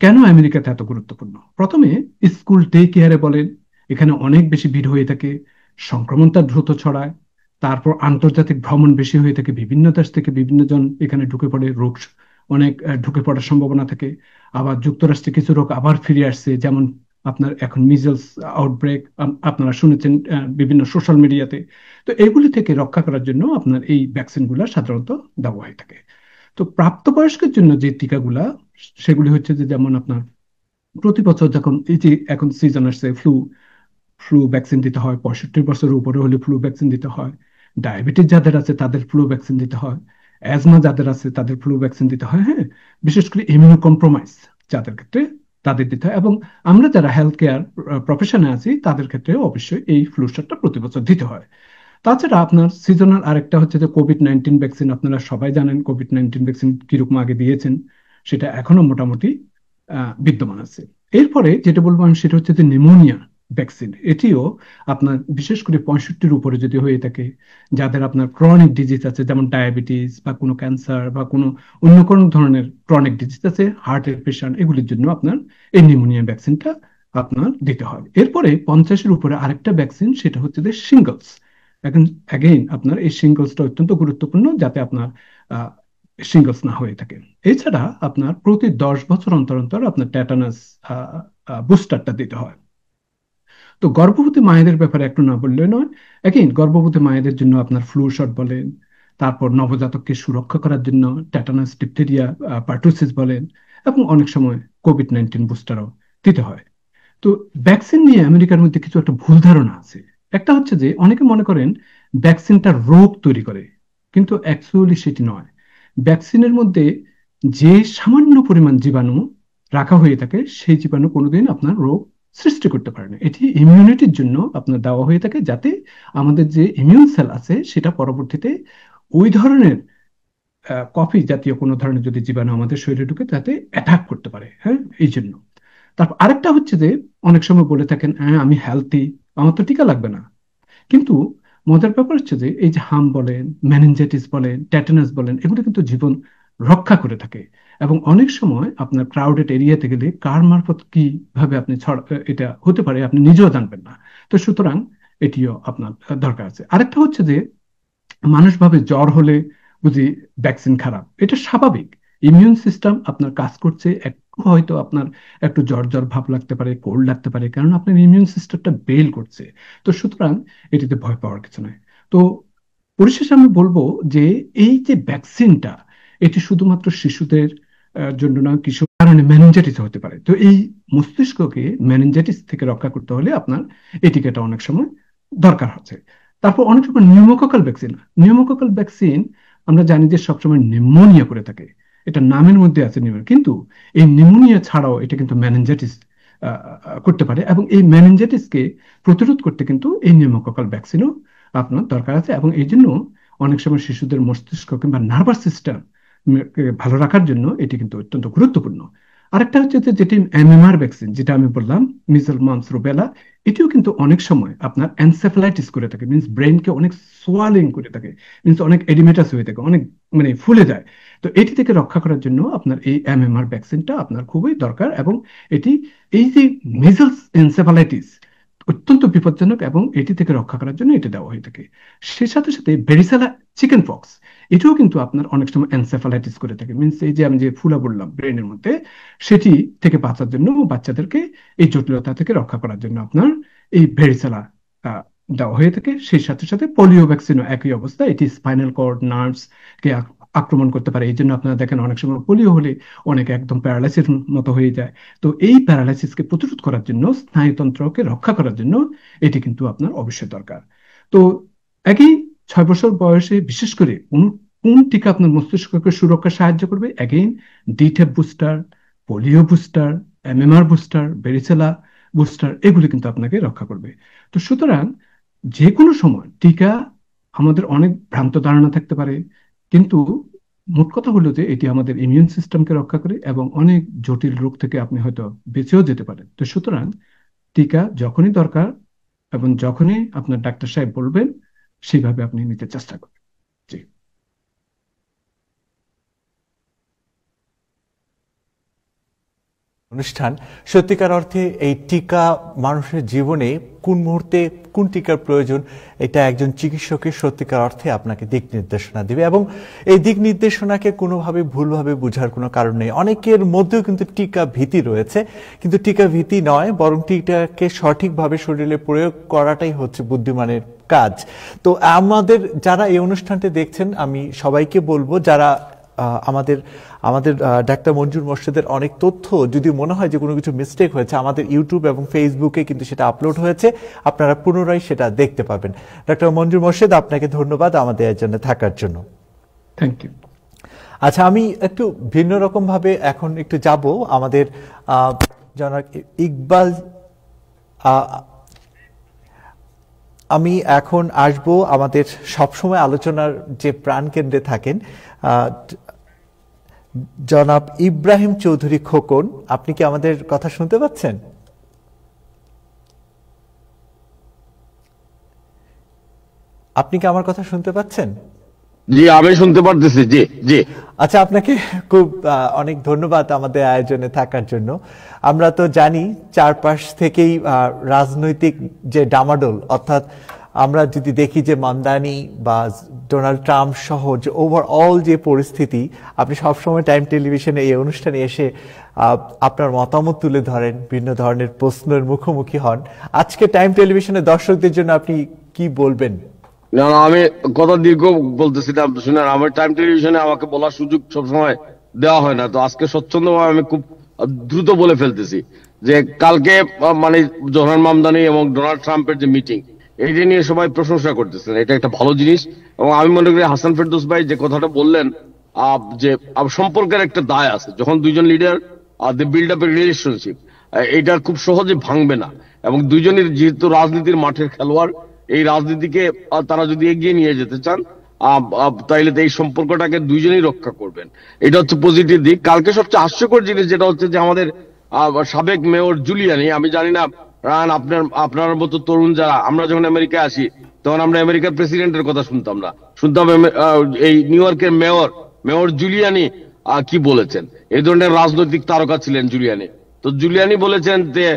কেন আমেরিকাতে এত গুরুত্বপূর্ণ? প্রথমে স্কুল ডে কেয়ারে বলেন, এখানে অনেক বেশি ভিড় হয়ে থাকে, সংক্রমণটা দ্রুত ছড়ায়। তারপর আন্তর্জাতিক ভ্রমণ বেশি হয়ে থাকে, বিভিন্ন দেশ থেকে বিভিন্ন জন এখানে ঢুকে পড়ে, রোগ অনেক ঢুকে পড়ার সম্ভাবনা থাকে। আবার যুক্তরাষ্ট্রে কিছু রোগ আবার ফিরে আসছে, যেমন আপনার এখন মিজলস আউটব্রেক আপনারা শুনেছেন বিভিন্ন সোশ্যাল মিডিয়াতে। তো এগুলি থেকে রক্ষা করার জন্য আপনার এই ভ্যাকসিনগুলো সাধারণত দেওয়া হয়ে থাকে। তো প্রাপ্তবয়স্কের জন্য যে টিকাগুলা, সেগুলি হচ্ছে যে যেমন আপনার প্রতি বছর যখন এই যে এখন সিজন আসছে, ফ্লু ফ্লু ভ্যাকসিন দিতে হয়। 65 বছরের উপরে হলে ফ্লু ভ্যাকসিন দিতে হয়। ডায়াবেটিস যাদের আছে তাদের ফ্লু ভ্যাকসিন দিতে হয়। অ্যাজমা যাদের আছে তাদের ফ্লু ভ্যাকসিন দিতে হয়। হ্যাঁ, বিশেষ করে ইমিউনো কম্প্রোমাইজ যাদের ক্ষেত্রে তাদের দিতে হয়, এবং আমরা যারা হেলথ কেয়ার প্রফেশনে আছি তাদের ক্ষেত্রে অবশ্যই এই ফ্লু শটটা প্রতি বছর দিতে হয়। তাছাড়া আপনার সিজনাল আরেকটা হচ্ছে যে কোভিড-19 ভ্যাকসিন। আপনারা সবাই জানেন কোভিড-19 ভ্যাকসিন কিরকম আগে দিয়েছেন, সেটা এখনো মোটামুটি বিদ্যমান আছে। এরপরে যেটা বলবো আমি সেটা হচ্ছে যে নিউমোনিয়া ভ্যাকসিন। এটিও আপনার বিশেষ করে 65-র উপরে যদি হয়ে থাকে, যাদের আপনার ক্রনিক ডিজিজ আছে, যেমন ডায়াবেটিস বা কোনো ক্যান্সার বা কোনো অন্য কোনো ধরনের ক্রনিক ডিজিজ আছে, হার্টের পেশেন্ট, এগুলির জন্য আপনার এই নিউমোনিয়া ভ্যাকসিনটা আপনার দিতে হয়। এরপরে 50-এর উপরে আরেকটা ভ্যাকসিন, সেটা হচ্ছে যে শিঙ্গলস। এখন অ্যাগেইন আপনার এই শিঙ্গলসটা অত্যন্ত গুরুত্বপূর্ণ, যাতে আপনার শিঙ্গলস না হয়ে থাকে। এছাড়া আপনার প্রতি 10 বছর অন্তর অন্তর আপনার ট্যাটানাস বুস্টারটা দিতে হয়। তো গর্ভবতী মায়েদের ব্যাপারে একটু না বললে নয়। এগেইন গর্ভবতী মায়েদের জন্য আপনার ফ্লু শট বলেন, তারপর নবজাতককে সুরক্ষা করার জন্য ট্যাটানাস, ডিপথেরিয়া, পার্টুসিস বলেন, এবং অনেক সময় কোভিড-19 বুস্টারও দিতে হয়। তো ভ্যাকসিন নিয়ে আমেরিকার মধ্যে কিছু একটা ভুল ধারণা আছে। একটা হচ্ছে যে অনেকে মনে করেন ভ্যাকসিনটা রোগ তৈরি করে, কিন্তু অ্যাকচুয়ালি সেটি নয়। ভ্যাকসিনের মধ্যে যে সামান্য পরিমাণ জীবাণু রাখা হয়ে থাকে, সেই জীবাণু কোনোদিন আপনার রোগ সৃষ্টি করতে পারে না। এটি ইমিউনিটির জন্য আপনার দেওয়া হয়ে থাকে, যাতে আমাদের যে ইমিউন সেল আছে সেটা পরবর্তীতে ওই ধরনের কফি জাতীয় কোনো ধরনের যদি জীবাণু আমাদের শরীরে ঢুকে তাতে অ্যাটাক করতে পারে। হ্যাঁ, এই জন্য। তারপর আরেকটা হচ্ছে যে অনেক সময় বলে থাকেন, হ্যাঁ আমি হেলথি, আমার তো টিকা লাগবে না। কিন্তু মজার ব্যাপার হচ্ছে যে এই যে হাম বলেন, মেনিনজাইটিস বলেন, ট্যাটানাস বলেন, এগুলো কিন্তু জীবন রক্ষা করে থাকে, এবং অনেক সময় আপনার ক্রাউডেড এরিয়াতে গেলে কার মারফত কিভাবে আপনি এটা হতে পারে আপনি নিজেও জানবেন না। তো সুতরাং এটিও আপনার দরকার আছে। আরেকটা হচ্ছে যে মানুষ ভাবে জ্বর হলে বুঝি ভ্যাকসিন খারাপ, এটা স্বাভাবিক। ইমিউন সিস্টেম আপনার কাজ করছে, একটু হয়তো আপনার একটু জ্বর জ্বর ভাব লাগতে পারে, কোল্ড লাগতে পারে, কারণ আপনার ইমিউন সিস্টেমটা বেল করছে। তো সুতরাং এটিতে ভয় পাওয়ার কিছু নয়। তো পরিশেষে আমি বলবো যে এই যে ভ্যাকসিনটা, এটি শুধুমাত্র শিশুদের জন্য না, কিছু কারণে মেনিনজাইটিস হতে পারে। তো এই মস্তিষ্ককে মেনিনজাইটিস থেকে রক্ষা করতে হলে আপনার এই টিকাটা অনেক সময় দরকার হচ্ছে। তারপর অনেক সময় নিউমোকক্কাল ভ্যাকসিন, নিউমোকক্কাল ভ্যাকসিন আমরা জানি যে সবসময় নিউমোনিয়া করে থাকে, এটা নামের মধ্যে আছে নিউমোনিয়া, কিন্তু এই নিউমোনিয়া ছাড়াও এটা কিন্তু মেনিনজাইটিস করতে পারে, এবং এই মেনিনজাইটিসকে প্রতিরোধ করতে কিন্তু এই নিউমোকক্কাল ভ্যাকসিনও আপনার দরকার আছে। এবং এই জন্য অনেক সময় শিশুদের মস্তিষ্ক কিংবা নার্ভাস সিস্টেম ভালো রাখার জন্য এটি কিন্তু অত্যন্ত গুরুত্বপূর্ণ। আরেকটা হচ্ছে যে যেটি এমএমআর ভ্যাকসিন, যেটা আমি বললাম, মিজল মামস রুবেলা, এটিও কিন্তু অনেক সময় আপনার এনসেফালাইটিস করে থাকে, মিনস ব্রেনকে অনেক সোয়ালিং করে থাকে, মিনস অনেক এডিমেটাস হয়ে থাকে, অনেক মানে ফুলে যায়। তো এটি থেকে রক্ষা করার জন্য আপনার এই এমএমআর ভ্যাকসিনটা আপনার খুবই দরকার। এবং এটি, এই যে মিজলস এনসেফালাইটিস অত্যন্ত বিপজ্জনক, এবং এটি থেকে রক্ষা করার জন্য এটি দেওয়া হয়ে থাকে। সে সাথে সাথে ভেরিসেলা চিকেন পক্স, এটাও কিন্তু আপনার অনেক সময় এনসেফালাইটিস করে থাকে, মিনস এই যে আমি যে ফুলা বললাম ব্রেনের মধ্যে, সেটি থেকে বাঁচার জন্য বাচ্চাদেরকে এই জটিলতা থেকে রক্ষা করার জন্য আপনার এই ভেরিসেলা দেওয়া হয়ে থাকে। সেই সাথে সাথে পোলিও ভ্যাকসিনও একই অবস্থা, এটি স্পাইনাল কর্ড, নার্ভস কে আক্রমণ করতে পারে। এই জন্য আপনারা দেখেন অনেক সময় পোলিও হলে অনেকে একদম প্যারালাইসিস মতো হয়ে যায়। তো এই প্যারালাইসিসকে প্রতিরোধ করার জন্য, স্নায়ুতন্ত্রকে রক্ষা করার জন্য এটি কিন্তু আপনার অবশ্যই দরকার। তো একই 6 বছর বয়সে বিশেষ করে কোন টিকা আপনার মস্তিষ্ককে সুরক্ষা সাহায্য করবে? Again DTaP booster, polio booster, MMR booster, varicella booster, এগুলি কিন্তু আপনাকে রক্ষা করবে। তো সুতরাং যে কোনো সময় টিকা, আমাদের অনেক ভ্রান্ত ধারণা থাকতে পারে, কিন্তু মোট কথা হলো যে এটি আমাদের ইমিউন সিস্টেমকে রক্ষা করে, এবং অনেক জটিল রোগ থেকে আপনি হয়তো বেঁচেও যেতে পারেন। তো সুতরাং টিকা যখনই দরকার এবং যখনই আপনার ডাক্তার সাহেব বলবেন, সেইভাবে আপনি নিতে চেষ্টা করবেন। জি। অনুষ্ঠান সত্যিকার অর্থে এই টিকা মানুষের জীবনে কোন মুহূর্তে কোন টিকার প্রয়োজন, এটা একজন চিকিৎসকের সত্যিকার অর্থে আপনাকে দিক নির্দেশনা দিবে, এবং এই দিক নির্দেশনাকে কোনোভাবে ভুলভাবে বোঝার কোনো কারণ নেই। অনেকের মধ্যেও কিন্তু টিকা ভীতি রয়েছে, কিন্তু টিকা ভীতি নয়, বরং টিকাকে সঠিকভাবে শরীরে প্রয়োগ করাটাই হচ্ছে বুদ্ধিমানের কাজ। তো আমাদের যারা এই অনুষ্ঠানটি দেখছেন, আমি সবাইকে বলবো, যারা আমাদের ডাক্তার মঞ্জুর মোর্শেদের অনেক তথ্য যদি মনে হয় যে কোনো কিছু মিস্টেক হয়েছে, আমাদের ইউটিউব এবং ফেসবুকে কিন্তু সেটা আপলোড হয়েছে, আপনারা পুনরায় সেটা দেখতে পাবেন। ডাক্তার মঞ্জুর মোর্শেদ, আপনাকে ধন্যবাদ আমাদের এর জন্য থাকার জন্য। Thank you. আচ্ছা, আমি একটু ভিন্ন রকম ভাবে এখন একটু যাব আমাদের জনাব ইকবাল, আমি এখন আসব আমাদের সবসময় আলোচনার যে প্রাণকেন্দ্রে থাকেন জনাব ইব্রাহিম চৌধুরী খোকন। আপনি কি আমাদের কথা শুনতে পাচ্ছেন? আপনি কি আমার কথা শুনতে পাচ্ছেন? জি, আমি শুনতে পারতেছি। জি জি। আচ্ছা, আপনাকে খুব অনেক ধন্যবাদ আমাদের আয়োজনে থাকার জন্য। আমরা তো জানি চারপাশ থেকেই রাজনৈতিক যে ডামাডোল, অর্থাৎ আমরা যদি দেখি যে মামদানি বা ডোনাল্ড ট্রাম্প সহ যে ওভারঅল যে পরিস্থিতি, আপনি সবসময় টাইম টেলিভিশনে এই অনুষ্ঠানে এসে আপনার মতামত তুলে ধরেন, বিভিন্ন ধরনের প্রশ্নের মুখোমুখি হন। আজকে টাইম টেলিভিশনের দর্শকদের জন্য আপনি কি বলবেন? না, আমি কথা দীর্ঘ বলতেছি না, শুনেন, আমার টাইম টেলিভিশনে আমাকে বলার সুযোগ সবসময় দেওয়া হয় না, তো আজকে স্বচ্ছন্দভাবে আমি খুব দ্রুত বলে ফেলতেছি যে কালকে মানে জোহরান মামদানি এবং ডোনাল্ড ট্রাম্পের যে মিটিং, এইটা নিয়ে সবাই প্রশংসা করতেছেন, এটা একটা ভালো জিনিস। এবং আমি মনে করি হাসান ফেরদৌস ভাই যে কথাটা বললেন যে সম্পর্কের একটা দায় আছে, যখন দুইজন leader they build up a relationship, এটা খুব সহজে ভাঙবে না। এবং দুইজনের যেহেতু রাজনীতির মাঠের খেলোয়াড়, এই রাজনীতিকে তারা যদি এগিয়ে নিয়ে যেতে চান তাইলে এই সম্পর্কটাকে দুইজনই রক্ষা করবেন, এটা হচ্ছে পজিটিভ দিক। কালকে সবচেয়ে হাস্যকর জিনিস যেটা হচ্ছে যে আমাদের সাবেক মেয়র জুলিয়ানি, আমি জানি না রান আপনার মতো তরুণ যারা, আমরা যখন আমেরিকায় আসি তখন আমরা আমেরিকার প্রেসিডেন্টের কথা শুনতাম না, শুনতাম এই নিউ ইয়র্কের মেয়র জুলিয়ানি কি বলেছেন। এই ধরনের রাজনৈতিক তারকা ছিলেন জুলিয়ানি। তো জুলিয়ানি বলেছেন যে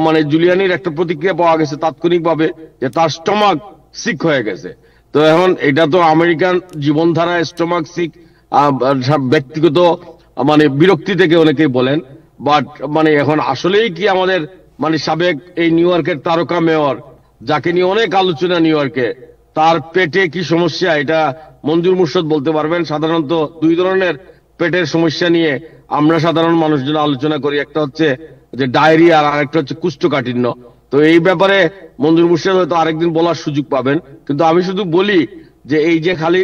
মানে জুলিয়ানির একটা প্রতিক্রিয়া পাওয়া গেছে তাৎক্ষণিকভাবে যে তার স্টমাক সিক হয়ে গেছে। তো এখন এটা তো আমেরিকান জীবনধারা স্টোমাক সিক ব্যক্তিগত মানে বিরক্তি থেকে অনেকেই বলেন, বাট মানে এখন আসলেই কি আমাদের মানে সাবেক এই নিউ ইয়র্কের তারকা মেয়র যাকে নিয়ে অনেক আলোচনা নিউ ইয়র্কে, তার পেটে কি সমস্যা এটা মঞ্জুর মুর্শদ বলতে পারবেন। সাধারণত দুই ধরনের পেটের সমস্যা নিয়ে আমরা সাধারণ মানুষজন আলোচনা করি, একটা হচ্ছে যে ডায়রিয়া আর আরেকটা হচ্ছে কুষ্ঠকাঠিন্য। তো এই ব্যাপারে মঞ্জুর মুর্শদ হয়তো আরেকদিন বলার সুযোগ পাবেন, কিন্তু আমি শুধু বলি যে এই যে খালি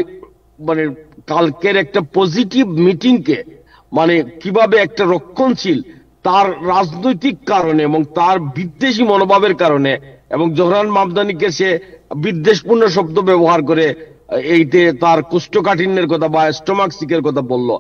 মানে কালকের একটা পজিটিভ মিটিংকে মানে কিভাবে একটা রক্ষণশীল তার রাজনৈতিক কারণে এবং তার বিদ্বেষী মনোভাবের কারণে এবং জোহরান মামদানিকে সে বিদ্বেষপূর্ণ শব্দ ব্যবহার করে এইতে তার কোষ্ঠকাঠিন্যের কথা বা স্টোমাক সিকের কথা বলল,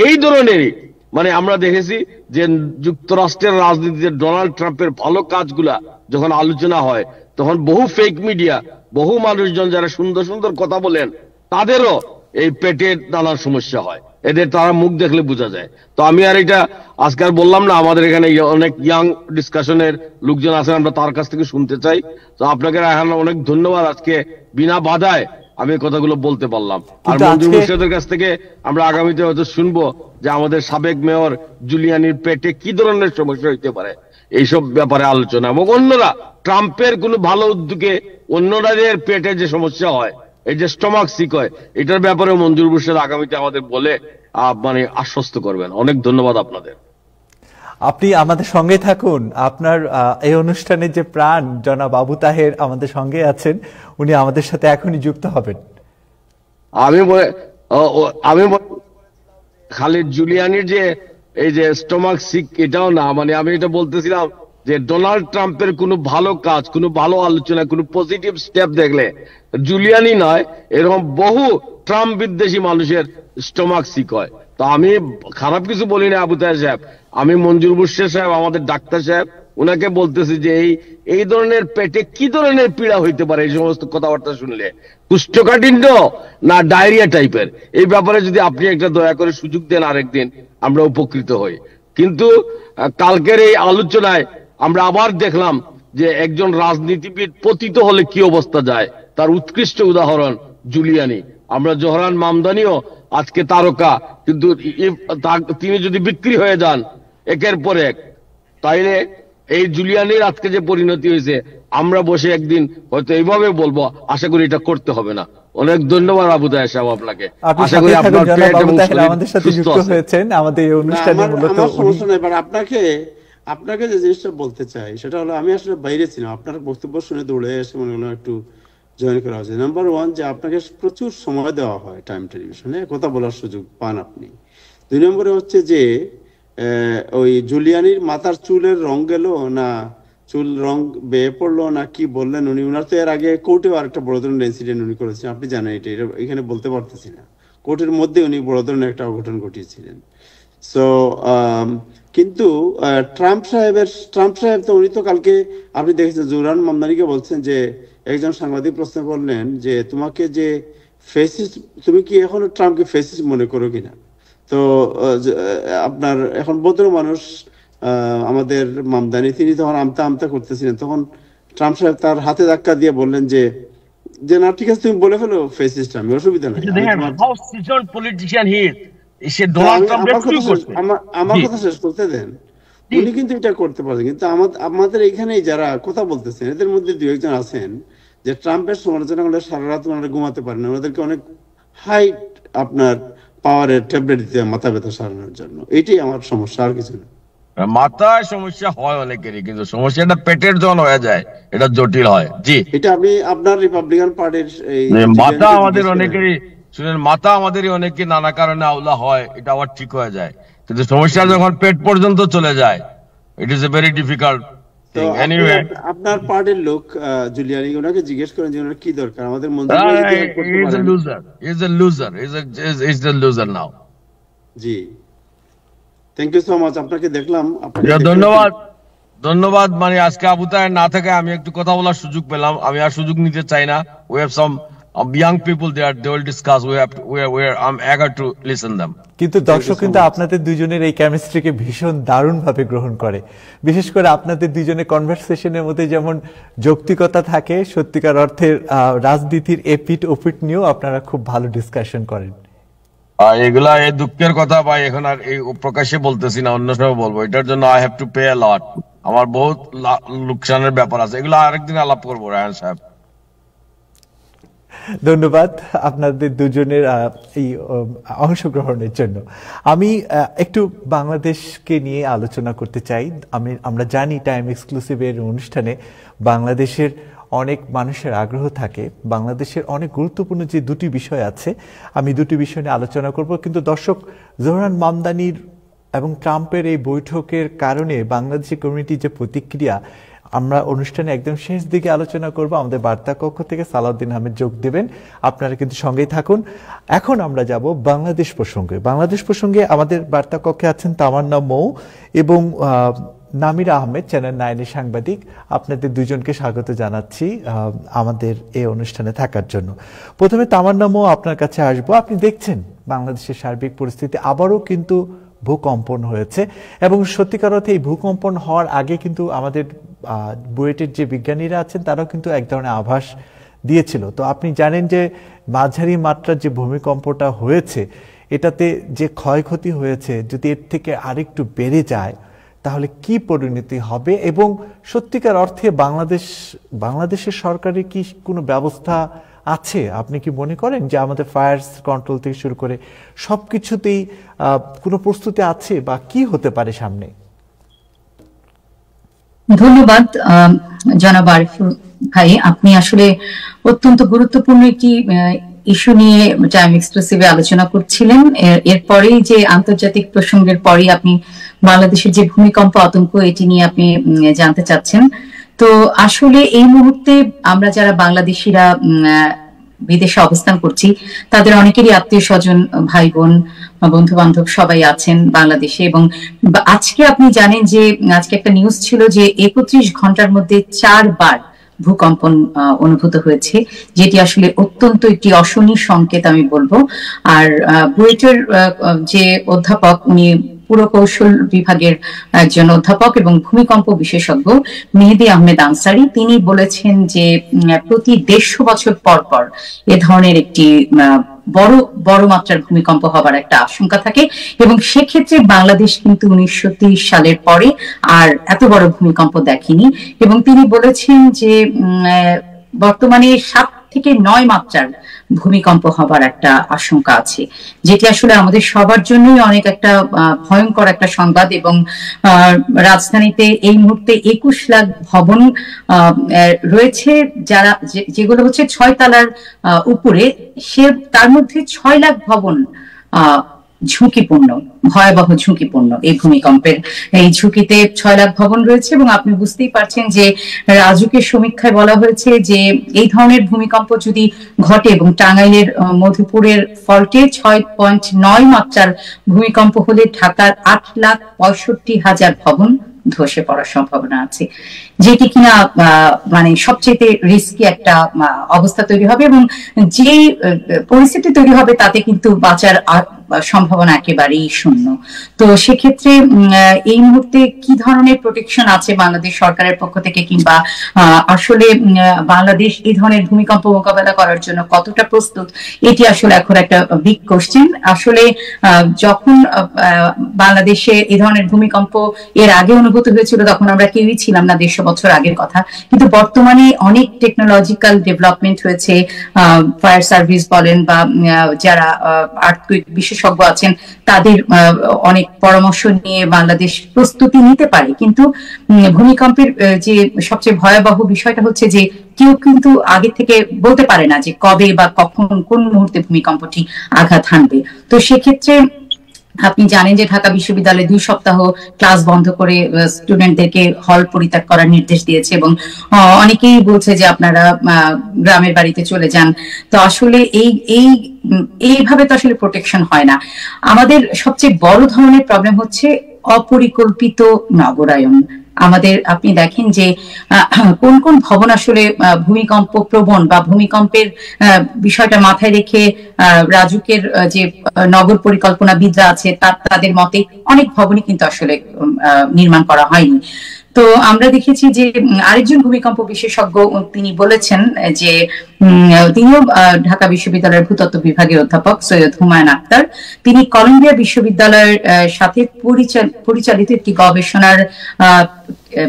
এই ধরনেরই মানে আমরা দেখেছি যে যুক্তরাষ্ট্রের রাজনীতিতে ডোনাল্ড ট্রাম্পের ভালো কাজগুলা যখন আলোচনা হয় তখন বহু ফেক মিডিয়া, বহু মানুষজন যারা সুন্দর সুন্দর কথা বলেন তাদেরও এই পেটের নানান সমস্যা হয়, এদের তারা মুখ দেখলে বোঝা যায়। তো আমি আর এটা আজকাল বললাম না, আমাদের এখানে অনেক ইয়াং ডিসকাশনের লোকজন আছেন, আমরা তার কাছ থেকে শুনতে চাই। তো আপনাকে এখন অনেক ধন্যবাদ, আজকে বিনা বাধায় আমি কথাগুলো বলতে পারলাম। আর মঞ্জুর মুর্শিদের কাছ থেকে আমরা আগামীতে হয়তো শুনবো যে আমাদের সাবেক মেয়র জুলিয়ানির পেটে কি ধরনের সমস্যা হইতে পারে, এইসব ব্যাপারে আলোচনা, এবং অন্যরা ট্রাম্পের কোনো ভালো উদ্যোগে অন্যদের পেটে যে সমস্যা হয়, এই যে স্টোমাক সিক হয়, এটার ব্যাপারে মঞ্জুর মুর্শিদ আগামীতে আমাদের বলে মানে আশ্বস্ত করবেন। অনেক ধন্যবাদ আপনাদের। আপনি আমাদের সঙ্গে থাকুন, আপনার এই অনুষ্ঠানের যে প্রাণ জনাব আবু তাহের আমাদের সঙ্গে আছেন, উনি আমাদের সাথে এখনই যুক্ত হবেন। আমি খালিদ জুলিয়ানির যে এই যে স্টোমাক সিক এটাও না, মানে আমি এটা বলতেছিলাম যে ডোনাল্ড ট্রাম্পের কোনো ভালো কাজ, কোনো ভালো আলোচনা, কোনো পজিটিভ স্টেপ দেখলে জুলিয়ানি নয়, এরকম বহু ট্রাম্প বিদ্বেষী মানুষের স্টোমাক সিক হয়। তো আমি খারাপ কিছু বলি না আবু তাহের সাহেব, আমি মঞ্জুর মুর্শিদ সাহেব আমাদের ডাক্তার সাহেব উনাকে বলতেছি যে এই ধরনের পেটে কি ধরনের পীড়া হইতে পারে, এই সমস্ত কথাবার্তা শুনলে কুষ্ঠকাঠিন্য না ডায়রিয়া টাইপের, এই ব্যাপারে যদি আপনি একটা দয়া করে সুযোগ দেন আরেকদিন আমরা উপকৃত হই। কিন্তু কালকের এই আলোচনায় আমরা আবার দেখলাম যে একজন রাজনীতিবিদ পতিত হলে কি অবস্থা যায়, তার উৎকৃষ্ট উদাহরণ জুলিয়ানি। আমরা জোহরান মামদানিও আজকে তারকা, কিন্তু তিনি যদি বিক্রি হয়ে যান একের পর এক, তাইলে এই জুলিয়ানির আজকে যে পরিণতি হয়েছে আমরা বসে একদিন হয়তো এইভাবে বলবো, আশা করি এটা করতে হবে না। অনেক ধন্যবাদ আবু তাহের সাহেব আপনাকে। আশা করি আপনার পেট এবং আমাদের সাথে যুক্ত হয়েছেন আমাদের এই অনুষ্ঠানে। মূলত সমস্যা নাই, বাট আপনাকে যে জিনিসটা বলতে চাই সেটা হলো, আমি আসলে বাইরে ছিলাম, আপনার বক্তব্য শুনে দৌড়ে এসে মনে হলো একটু জয়েন করা হয়েছে। নাম্বার ওয়ান, যে আপনাকে প্রচুর সময় দেওয়া হয় টাইম টেলিভিশনে, কথা বলার সুযোগ পান আপনি। দুই নম্বরে হচ্ছে যে ওই জুলিয়ানির মাথার চুলের রং গেল না চুল রং বেয়ে পড়লো না কি বললেন উনি, উনার তো এর আগে কোর্টেও আরেকটা বড় ধরনের ইনসিডেন্ট উনি করেছেন, আপনি জানেন এটা এখানে বলতে পারতেছি না, কোর্টের মধ্যে উনি বড় ধরনের একটা অঘটন ঘটিয়েছিলেন। সো কিন্তু ট্রাম্প সাহেব তো উনি তো কালকে আপনি দেখেছেন জোহরান মামদানিকে বলছেন যে একজন সাংবাদিক প্রশ্ন করলেন যে তোমাকে যে ফেসিস্ট, তুমি কি এখনো ট্রাম্পকে ফেসিস্ট মনে করো কিনা। তো আপনার এখন ভদ্র মানুষ আমাদের মামদানি, তিনি তখন আমতা করতেছিলেন, তখন ট্রাম্প সাহেব তার হাতে ধাক্কা দিয়ে বললেন যে না ঠিক আছে তুমি বলে ফেলো ফেসিস্ট, আমি অসুবিধা নাই। আমার কথা শেষ করতে দেন, উনি কিন্তু এটা করতে পারেন, কিন্তু আমাদের এখানে যারা কথা বলতেছেন এদের মধ্যে দু একজন আছেন যে ট্রাম্পের সমালোচনা করলে সারা রাত ওনারা ঘুমাতে পারেন না, ওনাদেরকে অনেক হাই আপনার পাওয়ারের ট্যাবলেট দিতে মাথা ব্যথা সারানোর জন্য। এটাই আমার সমস্যা, আর কিছু না। মাথায় সমস্যা হয় অনেকেরই, কিন্তু সমস্যাটা পেটের জন হয়ে যায়, এটা জটিল হয়। জি, এটা আপনি আপনার রিপাবলিকান পার্টির মাথা আমাদের অনেকেরই শুনেন, মাথা আমাদেরই অনেকে নানা কারণে আউলা হয়, এটা আবার ঠিক হয়ে যায়, কিন্তু সমস্যা যখন পেট পর্যন্ত চলে যায়, it is a very difficult thing. Anyway, আপনার পার্টির লোক জুলিয়ানি, ওনাকে জিজ্ঞেস করেন যে ওনার কি দরকার, আমাদের মন্ত্রী ইজ এ লুজার নাও। জি, থ্যাংক ইউ সো মাচ, আপনাকে দেখলাম। ধন্যবাদ। মানে আজকে আবু তাহের না থেকে আমি একটু কথা বলার সুযোগ পেলাম, আমি আর সুযোগ নিতে চাই না। We have some young people there, they will discuss. I'm eager to listen them. কিন্তু দর্শক কিন্তু আপনাদের দুজনের এই কেমিস্ট্রিকে ভীষণ দারুণভাবে গ্রহণ করে। বিশেষ করে আপনাদের দুজনের কনভারসেশনের মধ্যে যেমন যৌক্তিকতা থাকে, সত্যিকার অর্থের রাজনীতির এপিট ওপিট নিয়েও আপনারা খুব ভালো ডিসকাশন করেন। এগুলা এই দুঃখের কথা ভাই, এখন আর এই প্রকাশ্যে বলতেছি না, অন্য সময় বলবো। এটার জন্য I have to pay a লট, আমার বহুত লোকসানের ব্যাপার আছে, এগুলো আরেকদিন আলাপ করবো রায়হান সাহেব। ধন্যবাদ আপনাদের দুজনের এই অংশগ্রহণের জন্য। আমি একটু বাংলাদেশকে নিয়ে আলোচনা করতে চাই। আমরা জানি টাইম এক্সক্লুসিভের অনুষ্ঠানে বাংলাদেশের অনেক মানুষের আগ্রহ থাকে, বাংলাদেশের অনেক গুরুত্বপূর্ণ যে দুটি বিষয় আছে, আমি দুটি বিষয় নিয়ে আলোচনা করব। কিন্তু দর্শক, জোহরান মামদানির এবং ট্রাম্পের এই বৈঠকের কারণে বাংলাদেশি কমিউনিটির যে প্রতিক্রিয়া, আমরা অনুষ্ঠানে একদম শেষ দিকে আলোচনা করব। আমাদের বার্তা কক্ষ থেকে সালাউদ্দিন আহমেদ যোগ দেবেন, আপনারা কিন্তু সঙ্গেই থাকুন। এখন আমরা যাব বাংলাদেশ প্রসঙ্গে। বাংলাদেশ প্রসঙ্গে আমাদের বার্তা কক্ষে আছেন তামান্না মৌ এবং নামিরা আহমেদ, চ্যানেল 9-এর সাংবাদিক। আপনাদের দুজনকে স্বাগত জানাচ্ছি আমাদের এই অনুষ্ঠানে থাকার জন্য। প্রথমে তামান্না মৌ, আপনার কাছে আসবো। আপনি দেখছেন বাংলাদেশের সার্বিক পরিস্থিতি, আবারও কিন্তু ভূকম্পন হয়েছে এবং সত্যিকার অর্থে এই ভূকম্পন হওয়ার আগে কিন্তু আমাদের বুয়েটের যে বিজ্ঞানীরা আছেন তারাও কিন্তু এক ধরনের আভাস দিয়েছিল। তো আপনি জানেন যে মাঝারি মাত্রার যে ভূমিকম্পটা হয়েছে, এটাতে যে ক্ষয়ক্ষতি হয়েছে, যদি এর থেকে আরেকটু বেড়ে যায় তাহলে কি পরিণতি হবে, এবং সত্যিকার অর্থে বাংলাদেশের সরকারের কি কোনো ব্যবস্থা আছে? আপনি কি মনে করেন যে আমাদের ফায়ার কন্ট্রোল থেকে শুরু করে সবকিছুতেই কোনো প্রস্তুতি আছে, বা কি হতে পারে সামনে? ধন্যবাদ জনাব আরিফুল ভাই, আপনি আসলে অত্যন্ত গুরুত্বপূর্ণ একটি ইস্যু নিয়ে টাইম এক্সক্লুসিভে আলোচনা করছিলেন। এরপরেই যে আন্তর্জাতিক প্রসঙ্গের পরেই আপনি বাংলাদেশের যে ভূমিকম্প আতঙ্ক, এটি নিয়ে আপনি জানতে চাচ্ছেন। তো আসলে এই মুহূর্তে আমরা যারা বাংলাদেশিরা বিদেশে অবস্থান করছি, তাদের অনেকেরই আত্মীয় স্বজন, ভাই বোন, বন্ধু বান্ধব সবাই আছেন বাংলাদেশে। এবং আজকে আপনি জানেন যে আজকে একটা নিউজ ছিল যে 31 ঘন্টার মধ্যে 4 বার ভূকম্পন অনুভূত হয়েছে, যেটি আসলে অত্যন্ত একটি অশনি সংকেত আমি বলবো। আর বুয়েটের যে অধ্যাপক, উনি পুরকৌশল বিভাগের একজন অধ্যাপক এবং ভূমিকম্প বিশেষজ্ঞ, মেহেদী আহমেদ আনসারি, তিনি বলেছেন যে প্রতি 150 বছর পর পর এ ধরনের একটি বড় মাত্রার ভূমিকম্প হবার একটা আশঙ্কা থাকে। এবং সেক্ষেত্রে বাংলাদেশ কিন্তু 1930 সালের পরে আর এত বড় ভূমিকম্প দেখেনি। এবং তিনি বলেছেন যে বর্তমানে 7 থেকে 9 মাত্রার ভূমিকম্প হবার একটা আশঙ্কা আছে, যেটি আসলে আমাদের সবার জন্যই অনেক একটা ভয়ঙ্কর একটা সংবাদ। এবং রাজধানীতে এই মুহূর্তে 21 লাখ ভবন রয়েছে, যেগুলো হচ্ছে 6 তলার উপরে, তার মধ্যে 6 লাখ ভবন ঝুঁকিপূর্ণ, ভয়াবহ ঝুঁকিপূর্ণ। এই ভূমিকম্পের এই ঝুঁকিতে 6 লাখ ভবন রয়েছে। এবং আপনি বুঝতেই পারছেন যে রাজুকের সমীক্ষায় বলা হয়েছে যে এই ধরনের ভূমিকম্প যদি ঘটে, এবং টাঙ্গাইলের মধুপুরের ফল্টে 6.9 মাত্রার ভূমিকম্প হলে ঢাকার 8,65,000 ভবন ধসে পড়ার সম্ভাবনা আছে, যেটি কিনা মানে সবচেয়ে রিস্কি একটা অবস্থা তৈরি হবে। এবং যে পরিস্থিতি তৈরি হবে তাতে কিন্তু বাঁচার সম্ভাবনা একেবারেই শূন্য। তো সেক্ষেত্রে এই মুহূর্তে কি ধরনের প্রোটেকশন আছে বাংলাদেশ সরকারের পক্ষ থেকে, কিংবা আসলে বাংলাদেশ এই ধরনের ভূমিকম্প মোকাবেলা করার জন্য কতটা প্রস্তুত, এটি আসলে এখন একটা বিগ কোশ্চেন। আসলে যখন বাংলাদেশে এই ধরনের ভূমিকম্প এর আগে অনুভূত হয়েছিল, তখন আমরা কেউই ছিলাম না, 150 বছর আগের কথা। কিন্তু বর্তমানে অনেক টেকনোলজিক্যাল ডেভেলপমেন্ট হয়েছে, ফায়ার সার্ভিস বলেন বা যারা আর্থকুইক বিশেষজ্ঞ আছেন, তাদের অনেক পরামর্শ নিয়ে বাংলাদেশ প্রস্তুতি নিতে পারে। কিন্তু ভূমিকম্পের যে সবচেয়ে ভয়াবহ বিষয়টা হচ্ছে যে কেউ কিন্তু আগে থেকে বলতে পারে না যে কবে বা কখন, কোন মুহূর্তে ভূমিকম্পটি আঘাত হানবে। তো সেক্ষেত্রে আপনি জানেন যে ঢাকা বিশ্ববিদ্যালয়ে 2 সপ্তাহ ক্লাস বন্ধ করে স্টুডেন্টদেরকে হল পরিত্যাগ করার নির্দেশ দিয়েছে, এবং অনেকেই বলছে যে আপনারা গ্রামের বাড়িতে চলে যান। তো আসলে এইভাবে তো আসলে প্রোটেকশন হয় না। আমাদের সবচেয়ে বড় ধরনের প্রবলেম হচ্ছে অপরিকল্পিত নগরায়ন, আমাদের আপনি দেখেন যে কোন কোন ভবন আসলে ভূমিকম্প প্রবণ বা ভূমিকম্পের বিষয়টা মাথায় রেখে রাজুকের যে নগর পরিকল্পনাবিদরা আছে তাদের মতে অনেক ভবনই কিন্তু আসলে নির্মাণ করা হয়নি। তো আমরা দেখেছি যে আরেকজন ভূমিকম্প বিশেষজ্ঞ তিনি বলেছেন যে তিনিও ঢাকা বিশ্ববিদ্যালয়ের ভূতত্ত্ব বিভাগের অধ্যাপক সৈয়দ হুমায়ুন আক্তার, তিনি কলম্বিয়া বিশ্ববিদ্যালয়ের সাথে পরিচালিত একটি গবেষণার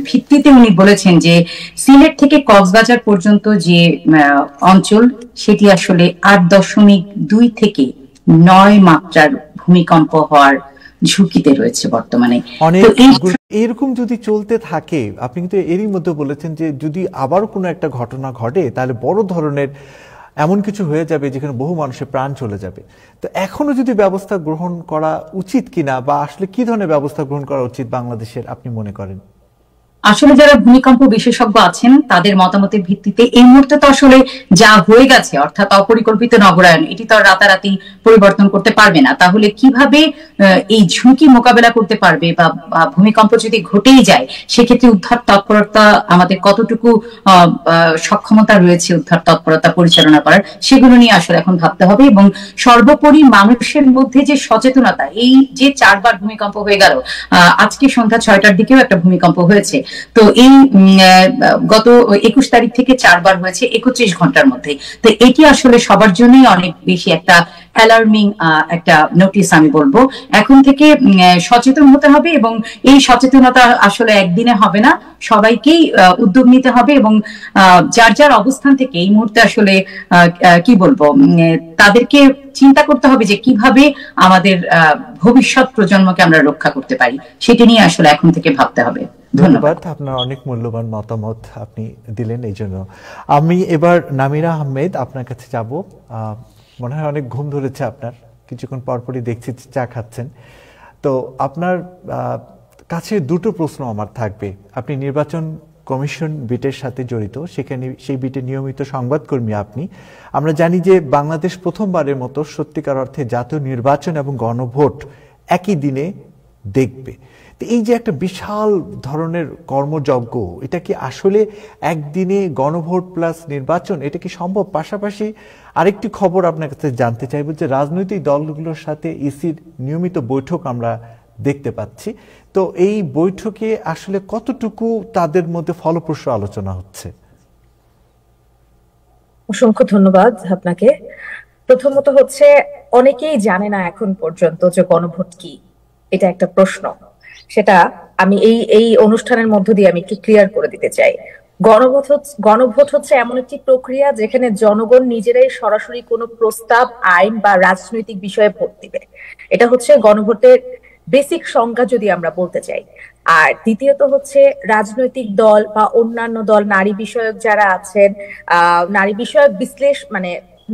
ভিত্তিতে উনি বলেছেন যে সিলেট থেকে কক্সবাজার পর্যন্ত যে অঞ্চল সেটি আসলে 8.2 থেকে 9 মাত্রার ভূমিকম্প হওয়ার ঝুঁকিতে রয়েছে বর্তমানে। এরকম যদি চলতে থাকে, আপনি কিন্তু এরই মধ্যে বলেছেন যে যদি আবার কোনো একটা ঘটনা ঘটে তাহলে বড় ধরনের এমন কিছু হয়ে যাবে যেখানে বহু মানুষের প্রাণ চলে যাবে। তো এখনো যদি ব্যবস্থা গ্রহণ করা উচিত কিনা বা আসলে কি ধরনের ব্যবস্থা গ্রহণ করা উচিত বাংলাদেশের আপনি মনে করেন? আসলে যারা ভূমিকম্প বিশেষজ্ঞ আছেন তাদের মতামতের ভিত্তিতে এই মুহূর্তে তো আসলে যা হয়ে গেছে অর্থাৎ অপরিকল্পিত নগরায়ন এটি তো রাতারাতি পরিবর্তন করতে পারবে না। তাহলে কিভাবে এই ঝুঁকি মোকাবেলা করতে পারবে বা ভূমিকম্প যদি ঘটেই যায় সেক্ষেত্রে উদ্ধার তৎপরতা আমাদের কতটুকু সক্ষমতা রয়েছে উদ্ধার তৎপরতা পরিচালনা করার, সেগুলো নিয়ে আসলে এখন ভাবতে হবে। এবং সর্বোপরি মানুষের মধ্যে যে সচেতনতা, এই যে 4 বার ভূমিকম্প হয়ে গেল, আজকে সন্ধ্যা 6টার দিকেও একটা ভূমিকম্প হয়েছে, তো এই গত 21 তারিখ থেকে 4 বার হয়েছে 31 ঘন্টার মধ্যে। তো এটি আসলে সবার জন্যই অনেক বেশি একটা অ্যালার্মিং একটা নোটিস আমি বলবো। এখন থেকে সচেতন হতে হবে এবং এই সচেতনতা আসলে একদিনে হবে না, সবাইকেই উদ্যোগ নিতে হবে এবং যার যার অবস্থান থেকে এই মুহূর্তে আসলে কি বলবো তাদেরকে চিন্তা করতে হবে যে কিভাবে আমাদের ভবিষ্যৎ প্রজন্মকে আমরা রক্ষা করতে পারি, সেটা নিয়ে আসলে এখন থেকে ভাবতে হবে। ধন্যবাদ, আপনার অনেক মূল্যবান মতামত আপনি দিলেন এই জন্য। আমি এবার নামিরা আহমেদ আপনার কাছে যাব। মনে হয় অনেক ঘুম ধরেছে আপনার, কিছুক্ষণ পরপরই দেখছি চা খাচ্ছেন। তো আপনার কাছে দুটো প্রশ্ন আমার থাকবে। আপনি নির্বাচন কমিশন বিটের সাথে জড়িত, সেখানে সেই বিটে নিয়মিত সংবাদকর্মী আপনি। আমরা জানি যে বাংলাদেশ প্রথমবারের মতো সত্যিকার অর্থে জাতীয় নির্বাচন এবং গণভোট একই দিনে দেখবে। এই যে একটা বিশাল ধরনের কর্মযজ্ঞ, এটা কি আসলে একদিনে গণভোট প্লাস নির্বাচন এটা কি সম্ভব? পাশাপাশি আরেকটি খবর আপনার কাছে জানতে চাইব যে রাজনৈতিক দলগুলোর সাথে ইসির নিয়মিত বৈঠক আমরা দেখতে পাচ্ছি, তো এই বৈঠকে আসলে কতটুকু তাদের মধ্যে ফলপ্রসূ আলোচনা হচ্ছে? অসংখ্য ধন্যবাদ আপনাকে। প্রথমত হচ্ছে অনেকেই জানে না এখন পর্যন্ত যে গণভোট কি, এটা একটা প্রশ্ন, সেটা আমি এই অনুষ্ঠানের মধ্য দিয়ে আমি একটু ক্লিয়ার করে দিতে চাই। গণভোট হচ্ছে এমন একটি প্রক্রিয়া যেখানে জনগণ নিজেরাই সরাসরি কোনো প্রস্তাব, আইন বা রাজনৈতিক বিষয়ে ভোট দিবে। এটা হচ্ছে গণভোটের বেসিক সংজ্ঞা যদি আমরা বলতে চাই। আর দ্বিতীয়ত হচ্ছে রাজনৈতিক দল বা অন্যান্য দল, নারী বিষয়ক যারা আছেন, নারী বিষয়ক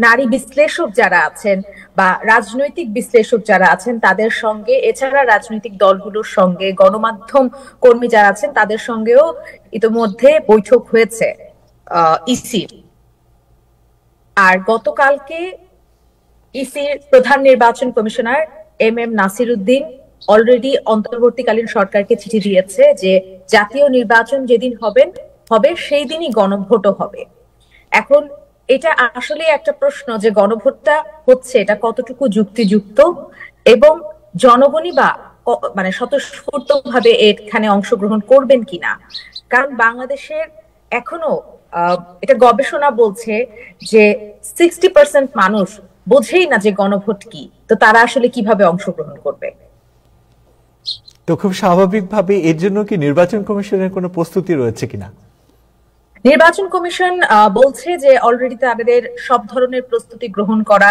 নারী বিশ্লেষক যারা আছেন বা রাজনৈতিক বিশ্লেষক যারা আছেন তাদের সঙ্গে, এছাড়া রাজনৈতিক দলগুলোর সঙ্গে, গণমাধ্যম কর্মী যারা আছেন তাদের সঙ্গেও ইতোমধ্যে বৈঠক হয়েছে ইসির। আর গতকালকে ইসির প্রধান নির্বাচন commissioner MM Nasir Uddin already অন্তর্বর্তীকালীন সরকারকে চিঠি দিয়েছে যে জাতীয় নির্বাচন যেদিন হবে সেই দিনই গণভোটও হবে। এখন এটা আসলে একটা প্রশ্ন যে গণভোটটা হচ্ছে এটা কতটুকু যুক্তিযুক্ত এবং জনগণই বা স্বতঃস্ফূর্তভাবে এখানে অংশগ্রহণ করবেন কিনা। কারণ বাংলাদেশের এখনো এটা গবেষণা বলছে যে 60% মানুষ বোঝেই না যে গণভোট কি, তো তারা আসলে কিভাবে অংশগ্রহণ করবে। তো খুব স্বাভাবিকভাবে এর জন্য কি নির্বাচন কমিশনের কোনো প্রস্তুতি রয়েছে কিনা? নির্বাচন কমিশন বলছে যে অলরেডি তাদের সব ধরনের প্রস্তুতি গ্রহণ করা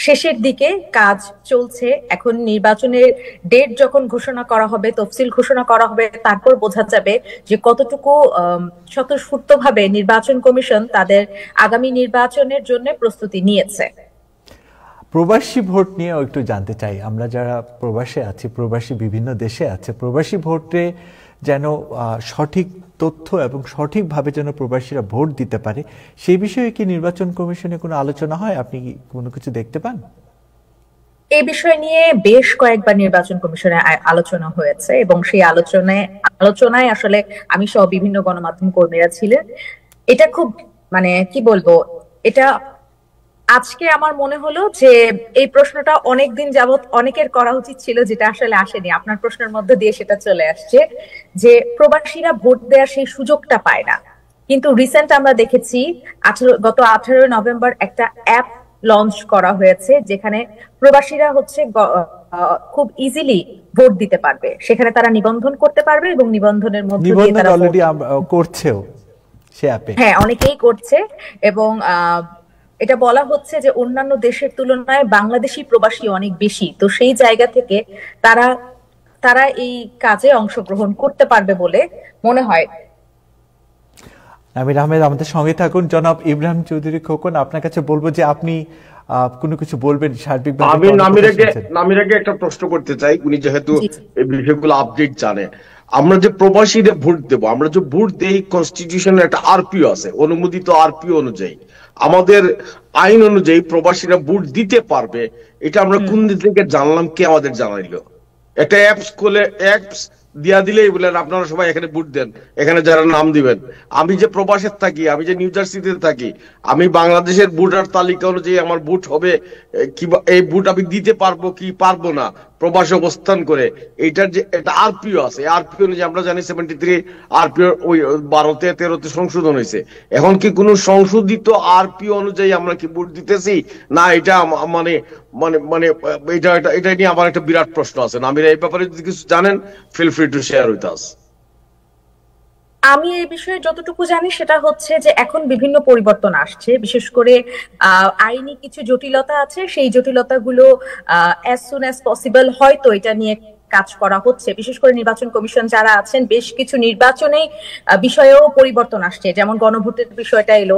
শেষের দিকে, কাজ চলছে। এখন নির্বাচনের ডেট যখন ঘোষণা করা হবে, তফসিল ঘোষণা করা হবে, তারপর বোঝা যাবে যে কতটুকু স্বতঃস্ফূর্তভাবে নির্বাচন কমিশন তাদের আগামী নির্বাচনের জন্য প্রস্তুতি নিয়েছে। প্রবাসী ভোট নিয়েও একটু জানতে চাই। আমরা যারা প্রবাসে আছি, প্রবাসী বিভিন্ন দেশে আছে, প্রবাসী ভোটে যেন সঠিক তথ্য এবং সঠিকভাবে যেন প্রবাসীরা ভোট দিতে পারে, সেই বিষয়ে কি নির্বাচন কমিশনে কোনো আলোচনা হয়? আপনি কি কোনো কিছু দেখতে পান? এই বিষয় নিয়ে বেশ কয়েকবার নির্বাচন কমিশনে আলোচনা হয়েছে এবং সেই আলোচনায় আসলে আমি সহ বিভিন্ন গণমাধ্যম কর্মীরা ছিলেন। এটা খুব মানে কি বলবো, এটা আজকে আমার মনে হলো যে এই প্রশ্নটা অনেকদিন যাবত অনেকের করা উচিত ছিল, যেটা আসলে আসেনি। আপনার প্রশ্নের মধ্যে দিয়ে সেটা চলে আসছে যে প্রবাসীরা ভোট দেওয়ার সেই সুযোগটা পায় না। কিন্তু রিসেন্ট আমরা দেখেছি গত 18 নভেম্বর একটা অ্যাপ লঞ্চ করা হয়েছে যেখানে প্রবাসীরা হচ্ছে খুব ইজিলি ভোট দিতে পারবে। সেখানে তারা নিবন্ধন করতে পারবে এবং নিবন্ধনের মধ্যে দিয়ে তারা অলরেডি করছেও সে অ্যাপে। হ্যাঁ, অনেকেই করছে এবং এটা বলা হচ্ছে যে অন্যান্য দেশের তুলনায় বাংলাদেশি প্রবাসী অনেক বেশি, তো সেই জায়গা থেকে তারা এই কাজে অংশগ্রহণ করতে পারবে বলে মনে হয়। আমির আহমেদ আমাদের সঙ্গে থাকুন। জনাব ইব্রাহিম চৌধুরী খোকন, আপনার কাছে বলবো যে আপনি কোনো কিছু বলবেন সার্বিকভাবে। আমি নামিরাকে একটা প্রশ্ন করতে চাই, উনি যেহেতু এই বিষয়গুলো আপডেট জানে। আমরা যে প্রবাসীদের ভোট দেব, আমরা যে ভোট দেই কনস্টিটিউশনের একটা আরপিও আছে, অনুমোদিত আরপিও অনুযায়ী, আমাদের আইন অনুযায়ী প্রবাসীরা ভোট দিতে পারবে। এটা আমরা কোন দিক থেকে জানলাম, কে আমাদের জানাইলো? একটা অ্যাপস খুলে অ্যাপস দিয়া দিলেই বলেন আপনারা সবাই এখানে ভোট দেন, এখানে যারা নাম দিবেন। আমি যে প্রবাসে থাকি, আমি যে নিউ জার্সিতে থাকি, আমি বাংলাদেশের ভোটার তালিকা অনুযায়ী আমার ভোট হবে কি, এই ভোট আমি দিতে পারবো কি পারবো না প্রবাসে অবস্থান করে, এইটার যে একটা আরপিও আছে, আরপিও অনুযায়ী আমরা জানি 73 আরপিও ওই 12-13 সংশোধন হয়েছে। এখন কি কোনো সংশোধিত আরপিও অনুযায়ী আমরা কি ভোট দিতেছি না? এটা মানে মানে মানে এটা নিয়ে আমার একটা বিরাট প্রশ্ন আছে। আমি এই ব্যাপারে যদি কিছু জানেন, feel free to share with us. আমি এই বিষয়ে যতটুকু জানি সেটা হচ্ছে যে এখন বিভিন্ন পরিবর্তন আসছে, বিশেষ করে আইনি কিছু জটিলতা আছে, সেই জটিলতাগুলো অ্যাজ সুন অ্যাজ পসিবল হয়তো এটা নিয়ে কাজ করা হচ্ছে। বিশেষ করে নির্বাচন কমিশন যারা আছেন, বেশ কিছু নির্বাচনে বিষয়েও পরিবর্তন আসছে, যেমন গণভোটের বিষয়টা এলো,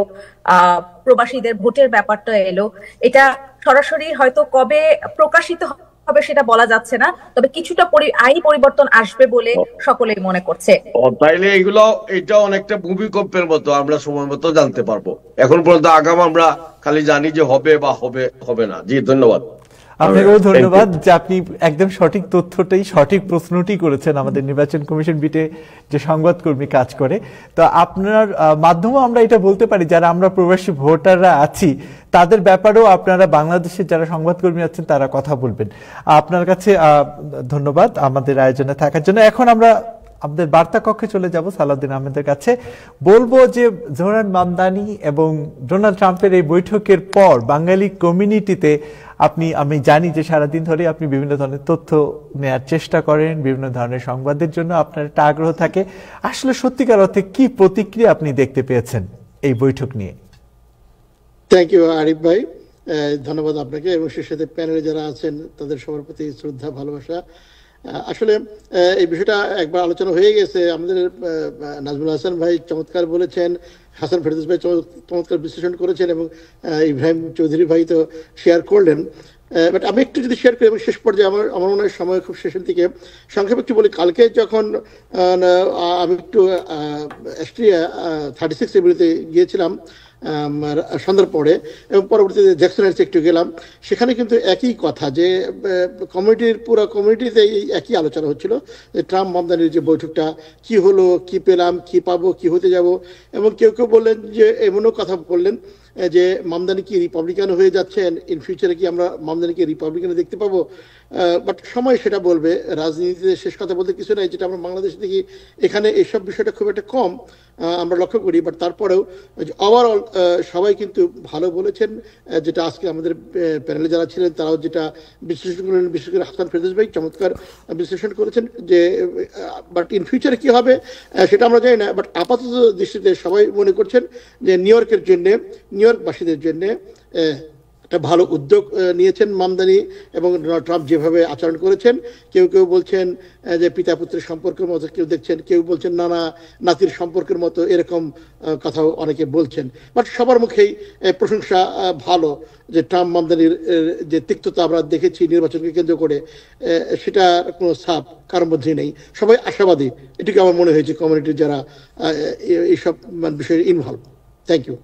প্রবাসীদের ভোটের ব্যাপারটা এলো। এটা সরাসরি হয়তো কবে প্রকাশিত হবে সেটা বলা যাচ্ছে না, তবে কিছুটা আইনি পরিবর্তন আসবে বলে সকলেই মনে করছে। তাইলে এটা অনেকটা ভূমিকম্পের মতো, আমরা সময় মতো জানতে পারবো। এখন পর্যন্ত আগাম আমরা খালি জানি যে হবে বা হবে না। জি, ধন্যবাদ। আপনাকেও ধন্যবাদ যে আপনি একদম সঠিক তথ্যটাই, সঠিক প্রশ্নটি করেছেন আমাদের নির্বাচন কমিশন বিটে যে সংবাদকর্মী কাজ করে। তো আপনার মাধ্যমে আমরা এটা বলতে পারি, যারা আমরা প্রবাসী ভোটাররা আছি তাদের ব্যাপারেও আপনারা বাংলাদেশের যারা সংবাদকর্মী আছেন তারা কথা বলবেন। আপনার কাছে ধন্যবাদ আমাদের আয়োজনে থাকার জন্য। এখন আমরা আমাদের বার্তা কক্ষে চলে যাব সালাউদ্দিন আহমেদের কাছে। বলবো যে জোহরান মামদানি এবং ডোনাল্ড ট্রাম্পের এই বৈঠকের পর বাঙালি কমিউনিটিতে আমি জানি যে সারাদিন ধরে আপনি বিভিন্ন ধরনের তথ্য নেওয়ার চেষ্টা করেন, বিভিন্ন ধরনের সংবাদের জন্য আপনার একটা আগ্রহ থাকে। আসলে সত্যিকার অর্থে কি প্রতিক্রিয়া আপনি দেখতে পেয়েছেন এই বৈঠক নিয়ে? থ্যাংক ইউ আরিফ ভাই, ধন্যবাদ আপনাকে এবং সেই সাথে প্যানেলে যারা আছেন তাদের সবার প্রতি শ্রদ্ধা, ভালোবাসা। আসলে এই বিষয়টা একবার আলোচনা হয়ে গেছে। আমাদের নাজমুল হাসান ভাই চমৎকার বলেছেন, হাসান ফেরদৌস ভাই চমৎকার বিশ্লেষণ করেছেন এবং ইব্রাহিম চৌধুরী ভাই তো শেয়ার করলেন। বাট আমি একটু যদি শেয়ার করি এবং শেষ পর্যায়ে আমার মনে হয় সময় খুব শেষের দিকে সংক্ষেপে একটু বলি। কালকে যখন আমি একটু অস্ট্রিয়া 36 এভিনিউতে গিয়েছিলাম সন্ধ্যার পরে এবং পরবর্তীতে জ্যাকসন হাইটসে একটু গেলাম, সেখানে কিন্তু একই কথা, যে পুরো কমিউনিটিতে একই আলোচনা হচ্ছিল যে ট্রাম্প মামদানির যে বৈঠকটা কি হলো, কি পেলাম, কি পাবো, কি হতে যাব। এবং কেউ কেউ বললেন যে এমনও কথা বললেন যে মামদানি কি রিপাবলিকান হয়ে যাচ্ছেন, ইন ফিউচারে কি আমরা মামদানিকে রিপাবলিকানে দেখতে পাবো। বাট সময় সেটা বলবে। রাজনীতিতে শেষ কথা বলতে কিছু নাই, যেটা আমরা বাংলাদেশে দেখি এখানে এইসব বিষয়টা খুব একটা কম আমরা লক্ষ্য করি। বাট তারপরেও ওভারঅল সবাই কিন্তু ভালো বলেছেন, যেটা আজকে আমাদের প্যানেলে যারা ছিলেন তারাও যেটা বিশ্লেষণ করলেন, বিশেষ করে হাসান ফেরদৌস ভাই চমৎকার বিশ্লেষণ করেছেন যে বাট ইন ফিউচারে কি হবে সেটা আমরা জানি না। বাট আপাতত দৃষ্টিতে সবাই মনে করছেন যে নিউইয়র্কবাসীদের জন্য একটা ভালো উদ্যোগ নিয়েছেন মামদানি এবং ডোনাল্ড ট্রাম্প যেভাবে আচরণ করেছেন। কেউ কেউ বলছেন যে পিতা পুত্রের সম্পর্কের মতো, কেউ দেখছেন, কেউ বলছেন নানা নাতির সম্পর্কের মতো, এরকম কথাও অনেকে বলছেন। বাট সবার মুখেই প্রশংসা ভালো যে ট্রাম্প মামদানির যে তিক্ততা আমরা দেখেছি নির্বাচনকে কেন্দ্র করে, সেটার কোনো ছাপ কারোর মধ্যেই নেই। সবাই আশাবাদী, এটুকু আমার মনে হয়েছে কমিউনিটির যারা এইসব বিষয়ে ইনভলভ। Thank you.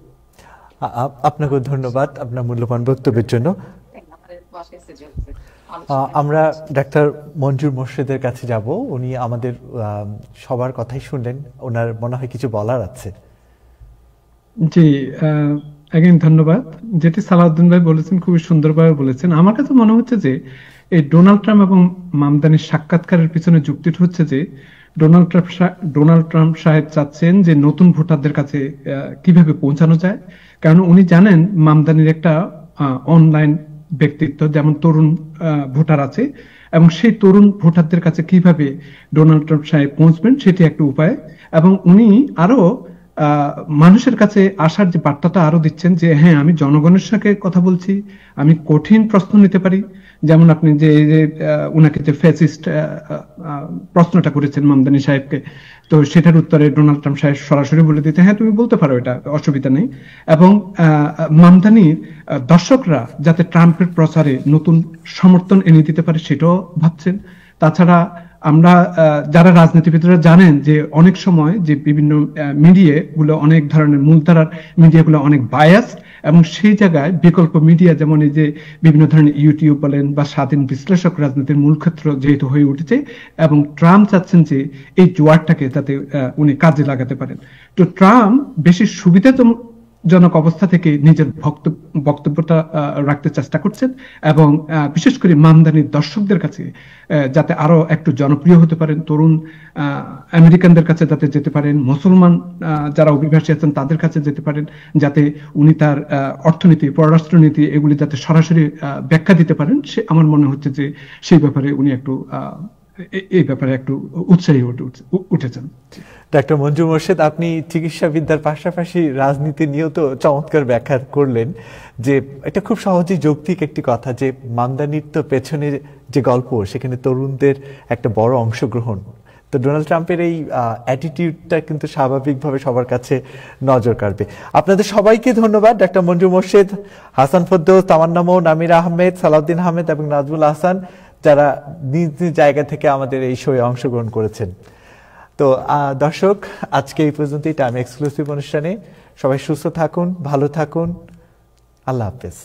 আপনাকে ধন্যবাদ আপনার মূল্যবান বক্তব্যের জন্য। আমরা ডাক্তার মঞ্জুর মোর্শেদের কাছে যাব, উনি আমাদের সবার কথাই শুনলেন, ওনার মনে হয় কিছু বলার আছে। জি, অ্যাগেন ধন্যবাদ। যেটি সালাউদ্দিন ভাই বলেছেন খুবই সুন্দরভাবে বলেছেন। আমার কাছে মনে হচ্ছে যে এই ডোনাল্ড ট্রাম্প এবং মামদানির সাক্ষাৎকারের পিছনে যুক্তিটা হচ্ছে যে ডোনাল্ড ট্রাম্প সাহেব চাচ্ছেন যে নতুন ভোটারদের কাছে কিভাবে পৌঁছানো যায়, কারণ উনি জানেন মামদানির একটা অনলাইন ব্যক্তিত্ব, যেমন তরুণ ভোটার আছে, এবং সেই তরুণ ভোটারদের কাছে কিভাবে ডোনাল্ড ট্রাম্প সাহেব পৌঁছবেন সেটি একটা উপায়। এবং উনি আরো মানুষের কাছে আসার যে বার্তাটা আরো দিচ্ছেন যে হ্যাঁ, আমি জনগণের সাথে কথা বলছি, আমি কঠিন প্রশ্ন নিতে পারি। যেমন আপনি যে উনাকে যে ফ্যাসিস্ট প্রশ্নটা করেছেন মামদানি সাহেবকে, তো সেটার উত্তরে ডোনাল্ড ট্রাম্প সাহেব সরাসরি বলে দিতে হ্যাঁ তুমি বলতে পারো, এটা অসুবিধা নেই। এবং মামদানির দর্শকরা যাতে ট্রাম্পের প্রচারে নতুন সমর্থন এনে দিতে পারে সেটাও ভাবছেন। তাছাড়া আমরা যারা রাজনীতিবিদরা জানেন যে অনেক সময় যে বিভিন্ন মিডিয়া গুলো, অনেক ধরনের মূলধারার মিডিয়া গুলো অনেক বায়াস, এবং সেই জায়গায় বিকল্প মিডিয়া যেমন এই যে বিভিন্ন ধরনের ইউটিউব বলেন বা স্বাধীন বিশ্লেষক রাজনীতির মূল ক্ষেত্র যেহেতু হয়ে উঠেছে, এবং ট্রাম্প চাচ্ছেন যে এই জোয়ারটাকে যাতে উনি কাজে লাগাতে পারেন। তো ট্রাম্প বেশি সুবিধাজনক অবস্থা থেকে নিজের বক্তব্যটা রাখতে চেষ্টা করছেন, এবং বিশেষ করে মামদানির দর্শকদের কাছে যাতে আরো একটু জনপ্রিয় হতে পারেন, তরুণ আমেরিকানদের কাছে যাতে যেতে পারেন, মুসলমান যারা অভিবাসী আছেন তাদের কাছে যেতে পারেন, যাতে উনি তার অর্থনীতি, পররাষ্ট্রনীতি এগুলি যাতে সরাসরি ব্যাখ্যা দিতে পারেন। সে আমার মনে হচ্ছে যে সেই ব্যাপারে উনি একটু এই ব্যাপারে একটু উৎসাহী উঠেছেন। ডাক্তার মঞ্জুর মোর্শেদ, আপনি চিকিৎসাবিদ্যার পাশাপাশি রাজনীতি নিয়েও তো চমৎকার ব্যাখ্যা করলেন, যে এটা খুব সহজেই যৌক্তিক একটি কথা যে মামদানির তো পেছনে যে গল্প, সেখানে তরুণদের একটা বড় অংশগ্রহণ। তো ডোনাল্ড ট্রাম্পের এই অ্যাটিটিউডটা কিন্তু স্বাভাবিকভাবে সবার কাছে নজর কাড়বে। আপনাদের সবাইকে ধন্যবাদ, ডাক্তার মঞ্জুর মোর্শেদ, হাসান ফেরদৌস, তামান্না মৌ, নামির আহমেদ, সালাউদ্দিন আহমেদ এবং নাজমুল হাসান, যারা নিজ নিজ জায়গা থেকে আমাদের এই শোয়ে অংশগ্রহণ করেছেন। তো দর্শক, আজকে এই পর্যন্তই টাইম এক্সক্লুসিভ অনুষ্ঠানে। সবাই সুস্থ থাকুন, ভালো থাকুন, আল্লাহ হাফেজ।